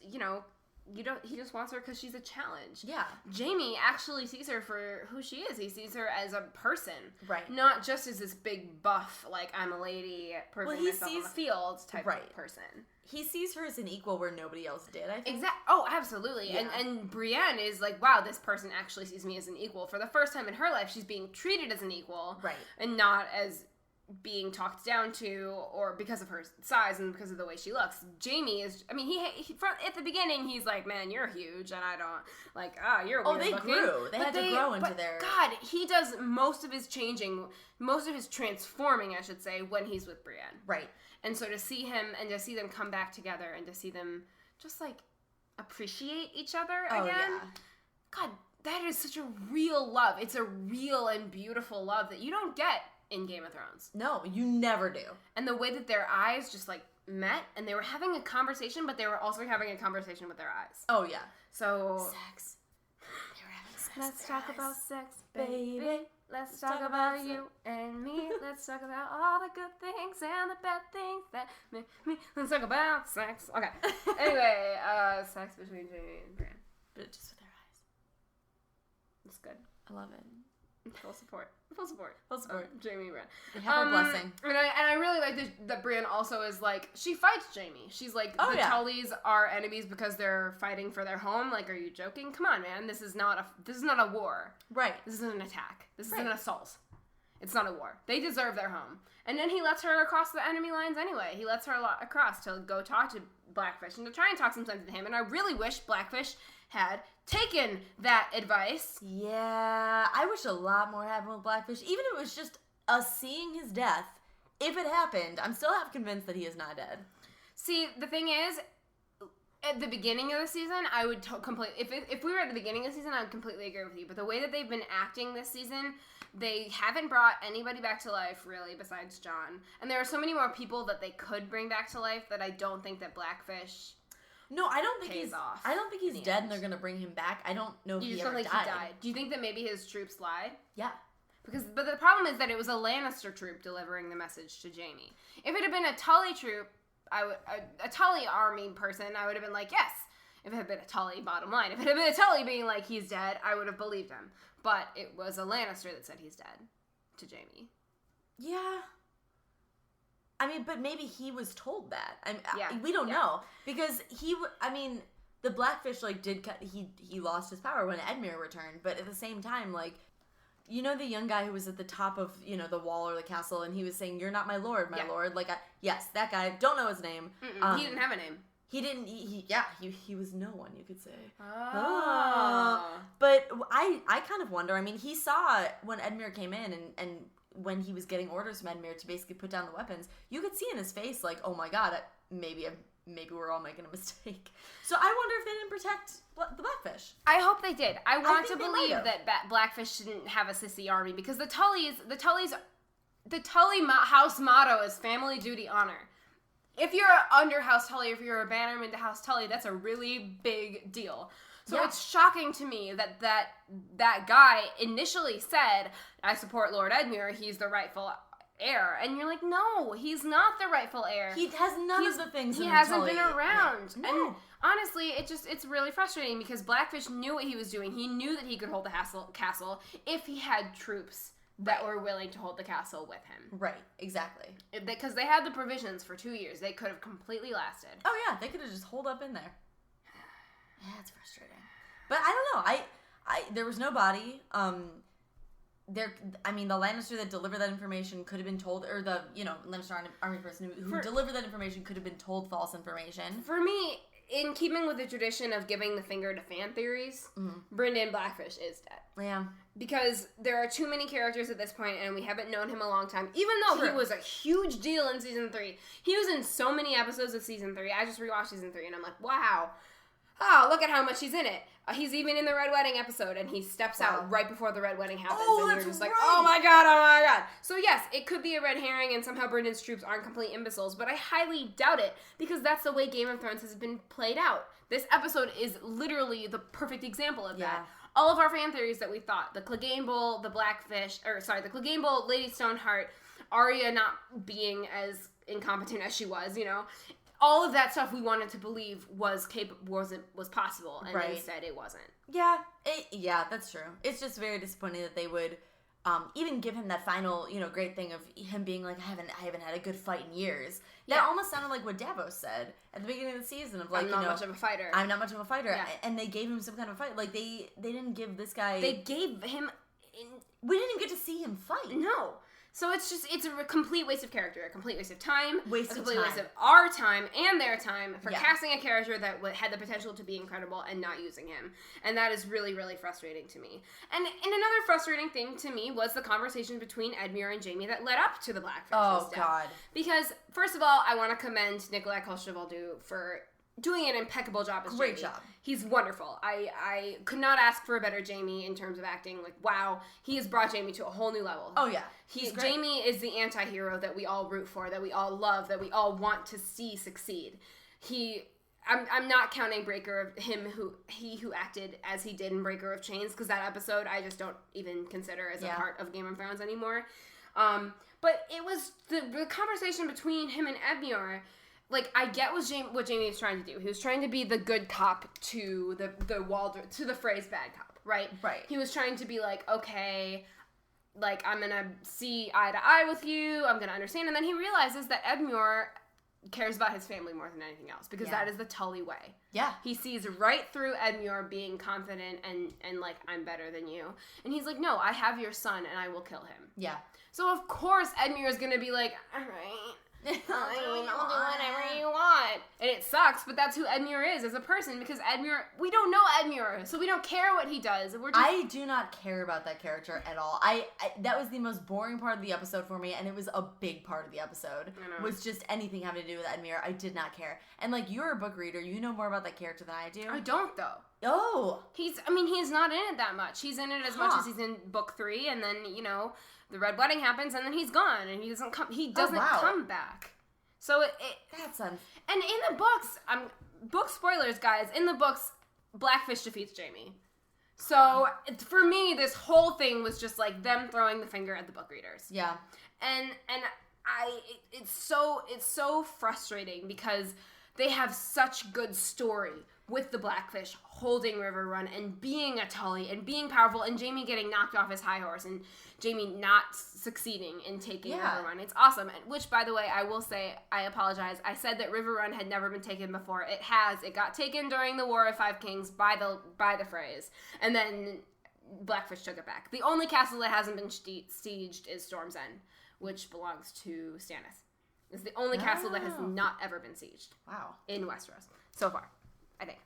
S4: he just wants her because she's a challenge. Yeah. Jaime actually sees her for who she is. He sees her as a person. Right. Not just as this big buff, like, I'm a lady, proving myself on the field type of person.
S3: He sees her as an equal where nobody else did, I think.
S4: Oh, absolutely. Yeah. And Brienne is like, wow, this person actually sees me as an equal. For the first time in her life, she's being treated as an equal. Right. And not as being talked down to, or because of her size and because of the way she looks. Jaime is, I mean, he from at the beginning, he's like, man, you're huge, and I don't, like, you're weird looking.
S3: Grew. They had to grow into their...
S4: God, he does most of his transforming, I should say, when he's with Brienne. Right. And so to see him, and to see them come back together, and to see them just, like, appreciate each other again. Yeah. God, that is such a real love. It's a real and beautiful love that you don't get in Game of Thrones.
S3: No, you never do.
S4: And the way that their eyes just, like, met, and they were having a conversation, but they were also having a conversation with their eyes.
S3: Oh, yeah.
S4: So...
S3: Sex. They were having sex.
S4: Let's talk about sex, baby. Let's talk about you and me. Let's talk about all the good things and the bad things that make me. Let's talk about sex. Okay. Anyway, sex between Jamie and Bran.
S3: But just with their eyes.
S4: It's good.
S3: I love it.
S4: Full support. Full support.
S3: Full support.
S4: Jamie and Bran.
S3: They have her blessing.
S4: And I really like that Bran also is like, she fights Jamie. She's like,
S3: Oh,
S4: the
S3: yeah.
S4: Tullys are enemies because they're fighting for their home. Like, are you joking? Come on, man. This is not a war.
S3: Right.
S4: This isn't an attack. This is
S3: Right.
S4: an assault. It's not a war. They deserve their home. And then he lets her across the enemy lines anyway. He lets her across to go talk to Blackfish and to try and talk some sense to him. And I really wish Blackfish had taken that advice.
S3: Yeah, I wish a lot more happened with Blackfish. Even if it was just us seeing his death. If it happened, I'm still half convinced that he is not dead.
S4: See, the thing is, at the beginning of the season, I would completely... If we were at the beginning of the season, I would completely agree with you. But the way that they've been acting this season, they haven't brought anybody back to life, really, besides Jon. And there are so many more people that they could bring back to life that I don't think that Blackfish...
S3: No, I don't think
S4: pays off.
S3: I don't think he's dead and they're gonna bring him back. I don't know if
S4: You
S3: he
S4: just
S3: ever
S4: don't think
S3: died.
S4: he died. Do you think that maybe his troops lied?
S3: Yeah.
S4: But the problem is that it was a Lannister troop delivering the message to Jamie. If it had been a Tully troop, a Tully army person, I would have been like, yes. If it had been a Tully, bottom line. If it had been a Tully being like, he's dead, I would have believed him. But it was a Lannister that said he's dead to Jamie.
S3: Yeah. I mean, but maybe he was told that.
S4: Yeah.
S3: We don't know. Because the Blackfish, he lost his power when Edmure returned. But at the same time, like, you know the young guy who was at the top of, the wall or the castle, and he was saying, "You're not my lord, my lord." Like, yes, that guy. Don't know his name.
S4: He didn't have a name.
S3: He didn't. He was no one, you could say.
S4: Oh.
S3: But I kind of wonder. I mean, he saw when Edmure came in, and when he was getting orders from Edmure to basically put down the weapons, you could see in his face, like, oh my god, maybe we're all making a mistake. So I wonder if they didn't protect the Blackfish.
S4: I hope they did. I want to
S3: think they
S4: believe
S3: might have.
S4: that Blackfish didn't have a sissy army, because the Tully house motto is family, duty, honor. If you're under House Tully, if you're a bannerman to House Tully, that's a really big deal. So It's shocking to me that guy initially said, I support Lord Edmure, he's the rightful heir. And you're like, no, he's not the rightful heir.
S3: He has none of the things.
S4: He hasn't been around.
S3: No.
S4: And honestly, it's really frustrating because Blackfish knew what he was doing. He knew that he could hold the castle if he had troops that were willing to hold the castle with him.
S3: Right, exactly.
S4: Because they had the provisions for 2 years. They could have completely lasted.
S3: Oh yeah, they could have just holed up in there. Yeah, it's frustrating. But I don't know. I there was no body. The Lannister that delivered that information could have been told, or the Lannister army person who delivered that information could have been told false information.
S4: For me, in keeping with the tradition of giving the finger to fan theories, Brendan Blackfish is dead.
S3: Yeah.
S4: Because there are too many characters at this point, and we haven't known him a long time. Even though he was a huge deal in Season 3. He was in so many episodes of Season 3. I just rewatched Season 3, and I'm like, wow. Oh, look at how much he's in it. He's even in the Red Wedding episode, and he steps out right before the Red Wedding happens.
S3: Oh,
S4: and you're just like, oh my god. So yes, it could be a red herring, and somehow Brendan's troops aren't complete imbeciles, but I highly doubt it, because that's the way Game of Thrones has been played out. This episode is literally the perfect example of that. All of our fan theories that we thought, the Clegane Bowl, the Clegane Bowl, Lady Stoneheart, Arya not being as incompetent as she was, all of that stuff we wanted to believe was possible, and instead it wasn't.
S3: Yeah, that's true. It's just very disappointing that they would even give him that final, great thing of him being like, I haven't had a good fight in years. That almost sounded like what Davos said at the beginning of the season of like,
S4: I'm not much of a fighter.
S3: I'm not much of a fighter.
S4: Yeah.
S3: And they gave him some kind of fight. Like they didn't give this guy.
S4: They gave him.
S3: We didn't even get to see him fight.
S4: No. So it's a complete waste of character, a complete waste of time, waste of our time and their time for casting a character that had the potential to be incredible and not using him. And that is really, really frustrating to me. And another frustrating thing to me was the conversation between Edmure and Jamie that led up to the Blackfish's death.
S3: God.
S4: Because, first of all, I want to commend Nikolai Coster-Waldau for doing an impeccable job as
S3: Great
S4: Jaime.
S3: job.
S4: He's wonderful. I could not ask for a better Jaime in terms of acting. Like, wow, he has brought Jaime to a whole new level.
S3: Oh, yeah.
S4: Jaime is the anti-hero that we all root for, that we all love, that we all want to see succeed. I'm not counting Breaker of him who acted as he did in Breaker of Chains, because that episode I just don't even consider as a part of Game of Thrones anymore. But it was the conversation between him and Edmure. Like, I get what Jaime was trying to do. He was trying to be the good cop to the Frey's bad cop, right?
S3: Right.
S4: He was trying to be like, okay, like, I'm gonna see eye to eye with you. I'm gonna understand. And then he realizes that Edmure cares about his family more than anything else, because that is the Tully way. Yeah. He sees right through Edmure being confident and like, I'm better than you. And he's like, no, I have your son and I will kill him. Yeah. So of course Edmure is gonna be like, all right, I'll do whatever you want. And it sucks, but that's who Edmure is as a person, because we don't know Edmure, so we don't care what he does.
S3: I do not care about that character at all. That was the most boring part of the episode for me, and it was a big part of the episode. Was just anything having to do with Edmure. I did not care. And like, you're a book reader, you know more about that character than I do.
S4: I don't, though.
S3: Oh.
S4: He's not in it that much. He's in it as much as he's in book 3, and then, the Red Wedding happens, and then he's gone, and he doesn't come back. So
S3: that's and
S4: in the books, book spoilers, guys. In the books, Blackfish defeats Jaime. So for me, this whole thing was just like them throwing the finger at the book readers. Yeah, and it's so frustrating, because they have such good story with the Blackfish holding River Run and being a Tully and being powerful, and Jaime getting knocked off his high horse and Jaime not succeeding in taking River Run. It's awesome. Which, by the way, I will say, I apologize. I said that River Run had never been taken before. It has. It got taken during the War of Five Kings by the Freys, and then Blackfish took it back. The only castle that hasn't been sieged is Storm's End, which belongs to Stannis. It's the only castle that has not ever been sieged. Wow. In Westeros. So far, I think.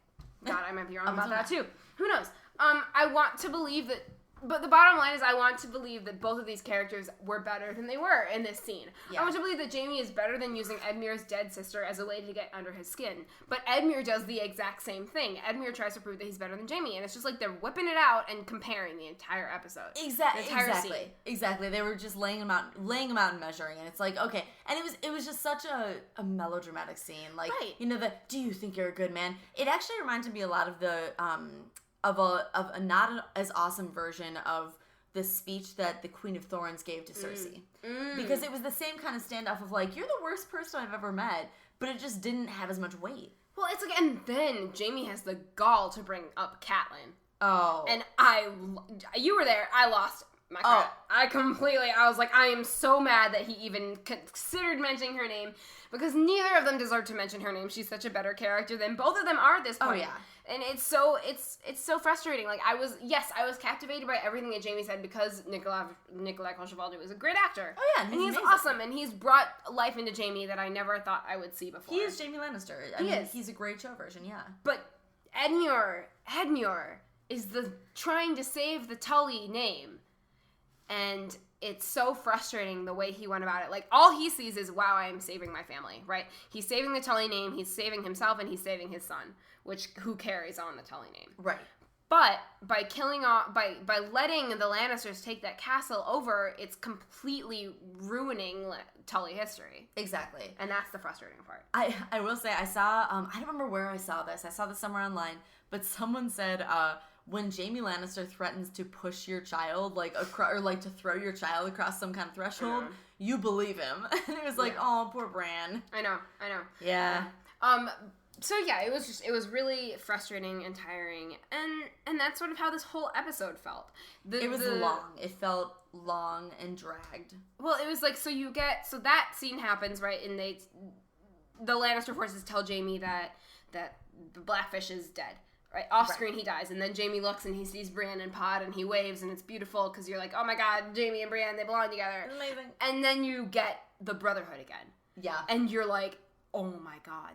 S4: God, I might be wrong about that too. Who knows? I want to believe that, but the bottom line is I want to believe that both of these characters were better than they were in this scene. Yeah. I want to believe that Jaime is better than using Edmure's dead sister as a way to get under his skin. But Edmure does the exact same thing. Edmure tries to prove that he's better than Jaime, and it's just like they're whipping it out and comparing the entire episode.
S3: Exactly. They were just laying them out and measuring, and it's like, okay. And it was just such a melodramatic scene. Like, do you think you're a good man? It actually reminded me a lot of the of a not as awesome version of the speech that the Queen of Thorns gave to Cersei. Because it was the same kind of standoff of like, you're the worst person I've ever met, but it just didn't have as much weight.
S4: Well, it's like, and then Jaime has the gall to bring up Catelyn.
S3: Oh.
S4: And you were there, I lost my crap. I was like, I am so mad that he even considered mentioning her name, because neither of them deserve to mention her name. She's such a better character than both of them are at this point. Oh, yeah. And it's so frustrating. Like, I was captivated by everything that Jaime said, because Nikolai Coster-Waldau is a great actor. Oh yeah, and he's amazing. Awesome, and he's brought life into Jaime that I never thought I would see before.
S3: He is Jaime Lannister. I mean, he's a great show version, yeah.
S4: But Edmure is trying to save the Tully name, and it's so frustrating the way he went about it. Like, all he sees is, wow, I am saving my family, right? He's saving the Tully name, he's saving himself, and he's saving his son, who carries on the Tully name. Right. But by by letting the Lannisters take that castle over, it's completely ruining Tully history.
S3: Exactly.
S4: And that's the frustrating part.
S3: I will say, I saw, I don't remember where I saw this. I saw this somewhere online, but someone said, when Jaime Lannister threatens to push your child, or to throw your child across some kind of threshold, you believe him. And it was like, oh, poor Bran.
S4: I know.
S3: Yeah.
S4: So yeah, it was really frustrating and tiring, and that's sort of how this whole episode felt.
S3: It was long. It felt long and dragged.
S4: Well, it was like, so that scene happens, right? And the Lannister forces tell Jaime that the Blackfish is dead. Right, off screen he dies, and then Jaime looks and he sees Bran and Pod and he waves, and it's beautiful because you're like, oh my god, Jaime and Bran, they belong together.
S3: Amazing.
S4: And then you get the Brotherhood again. Yeah. And you're like, oh my god,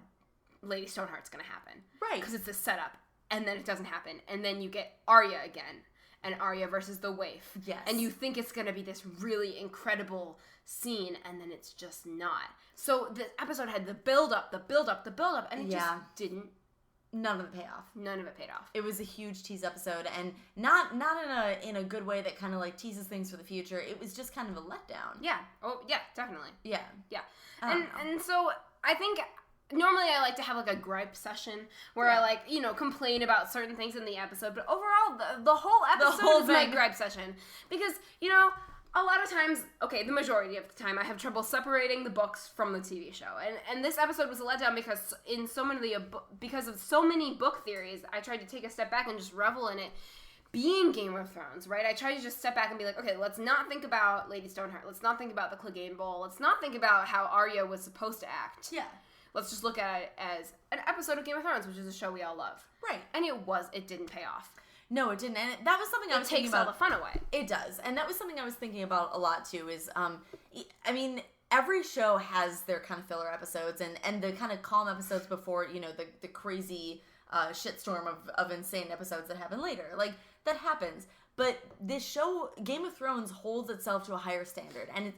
S4: Lady Stoneheart's gonna happen. Right. Because it's a setup, and then it doesn't happen, and then you get Arya again, and Arya versus the waif.
S3: Yes.
S4: And you think it's going to be this really incredible scene, and then it's just not. So the episode had the build-up, and it just didn't.
S3: None of the payoff.
S4: None of it paid off.
S3: It was a huge tease episode, and not in a good way that kind of like teases things for the future. It was just kind of a letdown.
S4: Yeah. Oh, yeah, definitely.
S3: Yeah.
S4: Yeah. And so I think normally I like to have like a gripe session where I like, complain about certain things in the episode, but overall the whole episode is my gripe session because, a lot of times, the majority of the time, I have trouble separating the books from the TV show. And this episode was a letdown because because of so many book theories, I tried to take a step back and just revel in it being Game of Thrones, right? I tried to just step back and be like, okay, let's not think about Lady Stoneheart. Let's not think about the Clegane Bowl. Let's not think about how Arya was supposed to act.
S3: Yeah.
S4: Let's just look at it as an episode of Game of Thrones, which is a show we all love.
S3: Right.
S4: And it didn't pay off.
S3: No, it didn't. And that was something I was thinking about.
S4: It takes all the fun away.
S3: It does. And that was something I was thinking about a lot, too, is, every show has their kind of filler episodes and the kind of calm episodes before, the crazy shitstorm of insane episodes that happen later. Like, that happens. But this show, Game of Thrones, holds itself to a higher standard. And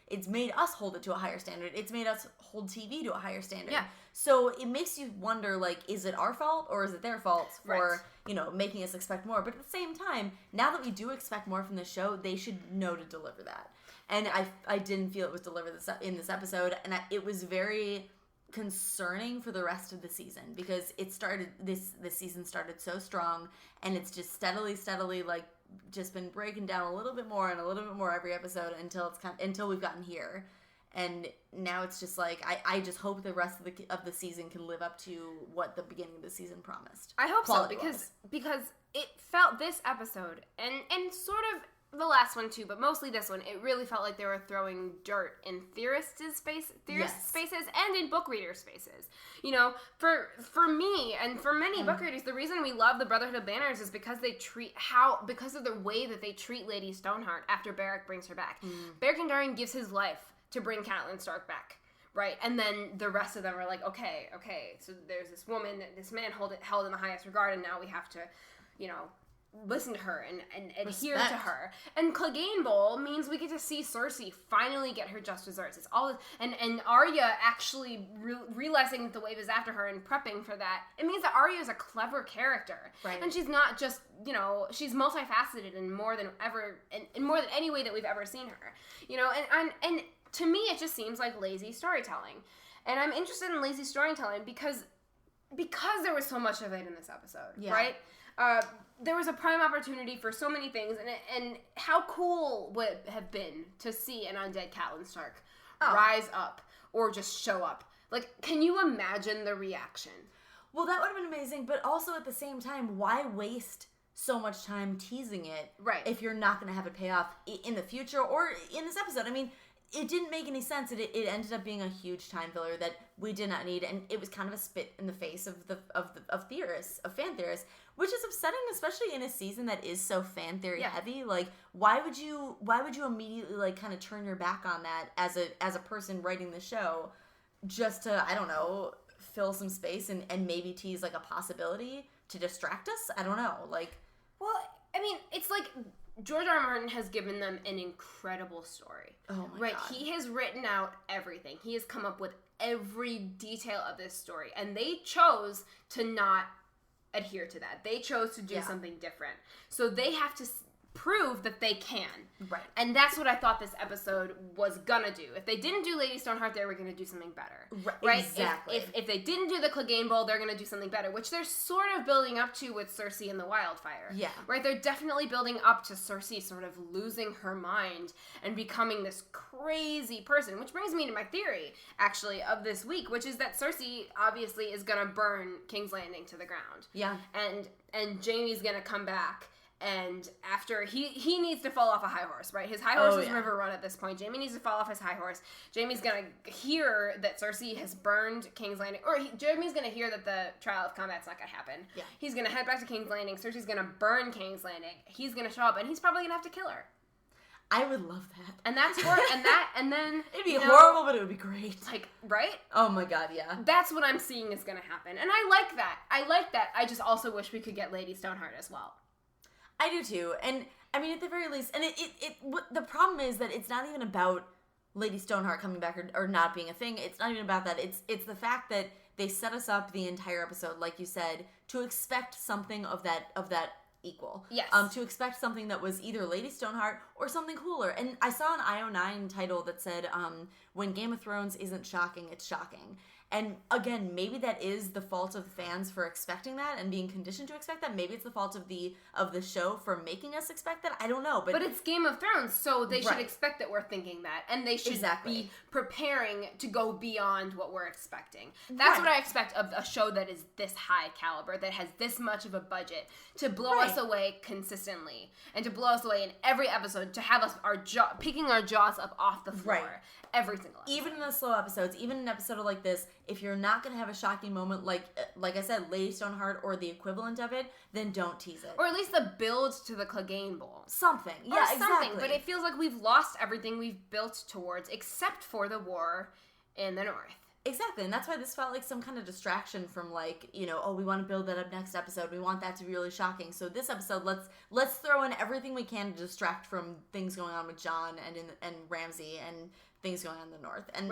S3: it's made us hold it to a higher standard. It's made us hold TV to a higher standard.
S4: Yeah.
S3: So it makes you wonder, like, is it our fault or is it their fault for, making us expect more? But at the same time, now that we do expect more from the show, they should know to deliver that. And I didn't feel it was delivered in this episode. And it was very concerning for the rest of the season because it started, this season started so strong and it's just steadily, like, just been breaking down a little bit more and a little bit more every episode until we've gotten here, and now it's just like I just hope the rest of the season can live up to what the beginning of the season promised.
S4: I hope so because it felt this episode and sort of the last one too, but mostly this one, it really felt like they were throwing dirt in theorists' spaces and in book readers' spaces. For me and for many book readers, the reason we love the Brotherhood of Banners is because because of the way that they treat Lady Stoneheart after Beric brings her back. Beric Dondarrion gives his life to bring Catelyn Stark back. Right, and then the rest of them are like, okay, so there's this woman that this man held in the highest regard, and now we have to, listen to her and adhere to her. And Clegane Bowl means we get to see Cersei finally get her just desserts. It's all and Arya actually realizing that the wave is after her and prepping for that. It means that Arya is a clever character,
S3: right?
S4: And she's not just she's multifaceted in more than ever in more than any way that we've ever seen her. And to me it just seems like lazy storytelling, and I'm interested in lazy storytelling because there was so much of it in this episode, right? There was a prime opportunity for so many things, and how cool would it have been to see an undead Catelyn Stark rise up or just show up? Like, can you imagine the reaction?
S3: Well, that would have been amazing, but also at the same time, why waste so much time teasing it if you're not going to have it pay off in the future or in this episode? I mean, it didn't make any sense. It ended up being a huge time filler that we did not need, and it was kind of a spit in the face of fan theorists, which is upsetting, especially in a season that is so fan theory heavy. Like, why would you immediately like kind of turn your back on that as a person writing the show, just to, I don't know, fill some space and maybe tease like a possibility to distract us? I don't know. Like,
S4: well, I mean, it's like George R. R. Martin has given them an incredible story.
S3: Oh my God.
S4: He has written out everything. He has come up with every detail of this story, and they chose to not adhere to that. They chose to do something different. So they have to prove that they can.
S3: Right.
S4: And that's what I thought this episode was gonna do. If they didn't do Lady Stoneheart, they were gonna do something better. Right?
S3: Exactly.
S4: If they didn't do the Clegane Bowl, they're gonna do something better, which they're sort of building up to with Cersei and the Wildfire.
S3: Yeah.
S4: Right? They're definitely building up to Cersei sort of losing her mind and becoming this crazy person, which brings me to my theory, actually, of this week, which is that Cersei obviously is gonna burn King's Landing to the ground.
S3: Yeah.
S4: And Jaime's gonna come back. And after he needs to fall off a high horse, right? His high horse is River Run at this point. Jaime needs to fall off his high horse. Jaime's gonna hear that Cersei has burned King's Landing, or Jaime's gonna hear that the trial of combat's not gonna happen. Yeah. He's gonna head back to King's Landing. Cersei's gonna burn King's Landing. He's gonna show up, and he's probably gonna have to kill her.
S3: I would love that.
S4: And that's and then
S3: it'd be horrible, but it would be great.
S4: Like, right?
S3: Oh my God, yeah.
S4: That's what I'm seeing is gonna happen, and I like that. I just also wish we could get Lady Stoneheart as well.
S3: I do too. And I mean, at the very least, and the problem is that it's not even about Lady Stoneheart coming back or not being a thing. It's not even about that. It's the fact that they set us up the entire episode, like you said, to expect something of that equal.
S4: Yes.
S3: To expect something that was either Lady Stoneheart or something cooler. And I saw an IO9 title that said, when Game of Thrones isn't shocking, it's shocking. And again, maybe that is the fault of the fans for expecting that and being conditioned to expect that. Maybe it's the fault of the show for making us expect that. I don't know. But
S4: it's Game of Thrones, so they should expect that we're thinking that. And they should be preparing to go beyond what we're expecting. That's what I expect of a show that is this high caliber, that has this much of a budget, to blow us away consistently. And to blow us away in every episode, to have us picking our jaws up off the floor.
S3: Right.
S4: Every single episode.
S3: Even in the slow episodes, even in an episode like this, if you're not going to have a shocking moment like I said, Lady Stoneheart or the equivalent of it, then don't tease it.
S4: Or at least the build to the Clegane Bowl.
S3: Something. Yeah, exactly.
S4: But it feels like we've lost everything we've built towards except for the war in the north.
S3: Exactly, and that's why this felt like some kind of distraction from we want to build that up next episode. We want that to be really shocking. So this episode, let's throw in everything we can to distract from things going on with Jon and Ramsay and things going on in the north. And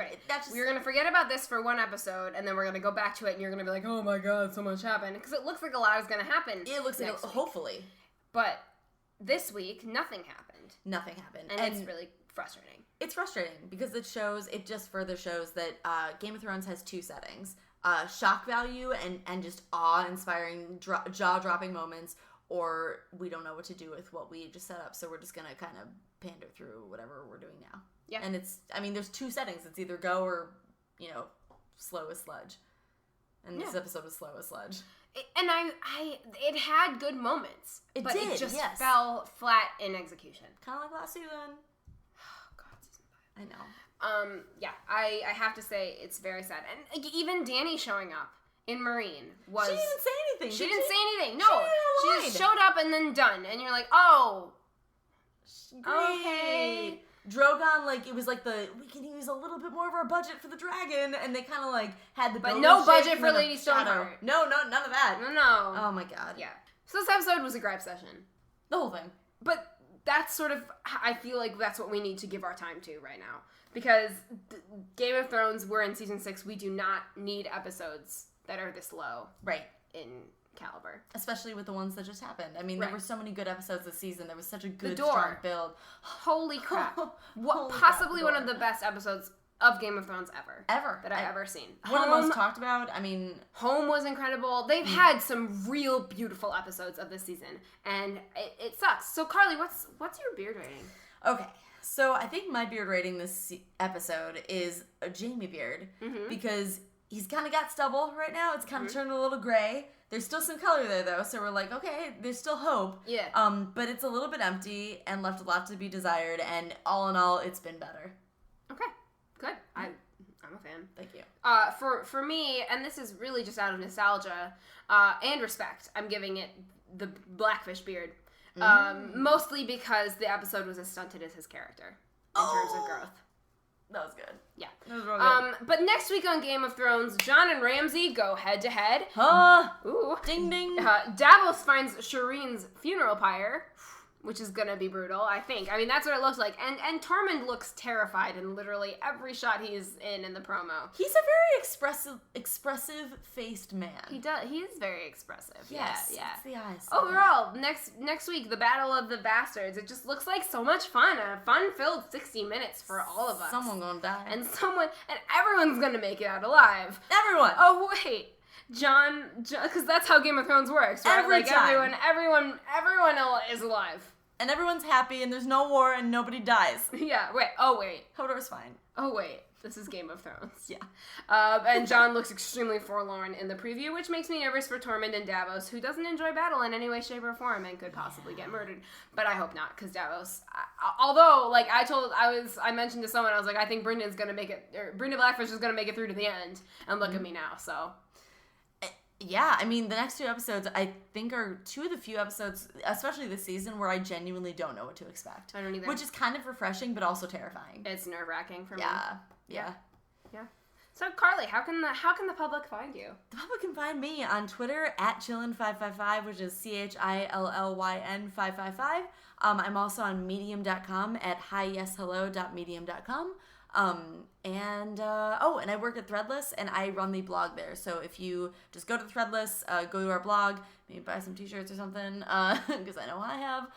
S4: we're going to forget about this for one episode, and then we're going to go back to it, and you're going to be like, oh my god, so much happened. Because it looks like a lot is going to happen.
S3: It looks like, hopefully.
S4: But this week, nothing happened.
S3: Nothing happened.
S4: And it's really frustrating.
S3: It's frustrating because it just further shows that Game of Thrones has two settings. Shock value and just awe-inspiring, jaw-dropping moments, or we don't know what to do with what we just set up, so we're just going to kind of pander through whatever we're doing now. Yeah. And there's two settings. It's either go or, slow as sludge. And this episode was slow as sludge.
S4: It had good moments. It just fell flat in execution.
S3: Kind of like last season.
S4: Oh, God, season 5.
S3: I know.
S4: I have to say it's very sad. And even Dany showing up in Marine was...
S3: She didn't say anything.
S4: She didn't say anything. No. She just showed up and then done. And you're like, oh.
S3: Great.
S4: Okay.
S3: Drogon, it was like we can use a little bit more of our budget for the dragon, and they kind of had the
S4: but no budget for Lady Stoneheart.
S3: No, none of that.
S4: No.
S3: Oh my god.
S4: Yeah. So this episode was a gripe session.
S3: The whole thing.
S4: But that's sort of, I feel like that's what we need to give our time to right now. Because Game of Thrones, we're in season 6, we do not need episodes that are this low.
S3: Right.
S4: In caliber.
S3: Especially with the ones that just happened. I mean, there were so many good episodes this season. There was such a good, strong build.
S4: Holy crap. Possibly one of the best episodes of Game of Thrones ever. That I've ever seen.
S3: One of the most talked about. I mean...
S4: Home was incredible. They've had some real beautiful episodes of this season. And it sucks. So, Carly, what's your beard rating?
S3: Okay. So, I think my beard rating this episode is a Jaime beard. Mm-hmm. Because he's kind of got stubble right now. It's kind of turned a little gray. There's still some color there, though, so we're like, okay, there's still hope.
S4: Yeah.
S3: But it's a little bit empty and left a lot to be desired, and all in all, it's been better.
S4: Okay, good. I'm a fan.
S3: Thank you.
S4: For me, and this is really just out of nostalgia and respect, I'm giving it the Blackfish beard. Mostly because the episode was as stunted as his character in terms of growth.
S3: That was good.
S4: Yeah.
S3: That was real good.
S4: But next week on Game of Thrones, Jon and Ramsay go head to head.
S3: Ooh. Ding ding.
S4: Davos finds Shireen's funeral pyre, which is gonna be brutal, I think. I mean, that's what it looks like. And Tormund looks terrified in literally every shot he's in the promo.
S3: He's a very expressive-faced man.
S4: He does. He is very expressive.
S3: Yes.
S4: Yeah.
S3: It's the eyes.
S4: Overall, next week, the Battle of the Bastards. It just looks like so much fun. A fun-filled 60 minutes for all of us.
S3: Someone gonna die.
S4: And everyone's gonna make it out alive.
S3: Everyone.
S4: Oh, wait. Jon, because that's how Game of Thrones works, right?
S3: Every time.
S4: Everyone is alive.
S3: And everyone's happy, and there's no war, and nobody dies.
S4: Yeah, wait.
S3: Hodor's fine.
S4: Oh, wait. This is Game of Thrones.
S3: Yeah.
S4: And Jon looks extremely forlorn in the preview, which makes me nervous for Tormund and Davos, who doesn't enjoy battle in any way, shape, or form, and could possibly get murdered. But I hope not, because Davos, although, I mentioned to someone, I was like, I think Brendan's gonna make it, or Brenda Blackfish is gonna make it through to the end, and look at me now, so...
S3: Yeah, I mean, the next two episodes, I think, are two of the few episodes, especially this season, where I genuinely don't know what to expect.
S4: I don't either.
S3: Which is kind of refreshing, but also terrifying.
S4: It's nerve-wracking for me.
S3: Yeah.
S4: So, Carly, how can the public find you?
S3: The public can find me on Twitter at Chillin555, which is CHILLYN 555. I'm also on Medium.com at hiyeshello.medium.com. And I work at Threadless, and I run the blog there. So if you just go to Threadless, go to our blog, maybe buy some t-shirts or something, because I know I have.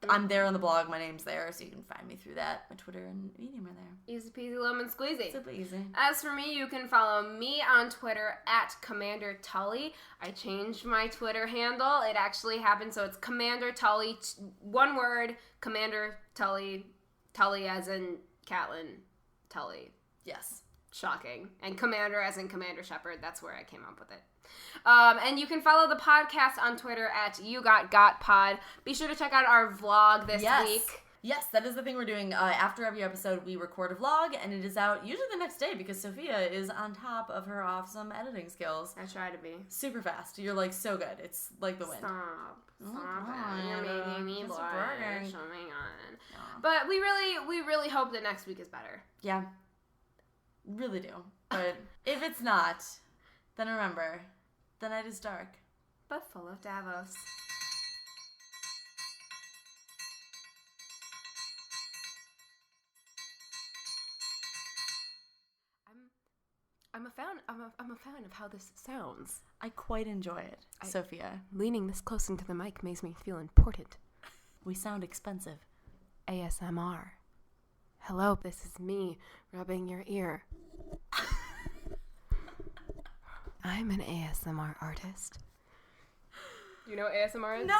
S3: I'm there on the blog. My name's there, so you can find me through that. My Twitter and Medium are there.
S4: Easy peasy lemon squeezy.
S3: Super easy.
S4: As for me, you can follow me on Twitter at Commander Tully. I changed my Twitter handle. It actually happened, so it's Commander Tully, one word, Commander Tully, Tully as in Catelyn Tully.
S3: Yes.
S4: Shocking. And Commander as in Commander Shepard. That's where I came up with it. And you can follow the podcast on Twitter at YouGotGotPod. Be sure to check out our vlog this week.
S3: Yes, that is the thing we're doing. After every episode, we record a vlog, and it is out usually the next day because Sophia is on top of her awesome editing skills.
S4: I try to be.
S3: Super fast. You're, like, so good. It's like the wind.
S4: Stop it. You're making me blush. Oh my god.
S3: Yeah.
S4: But we really hope that next week is better.
S3: Yeah. Really do. But if it's not, then remember, the night is dark.
S4: But full of Davos. I'm a fan of how this sounds.
S3: I quite enjoy it, Sophia.
S4: Leaning this close into the mic makes me feel important.
S3: We sound expensive.
S4: ASMR. Hello, this is me rubbing your ear. I'm an ASMR artist. Do you know what ASMR is?
S3: No!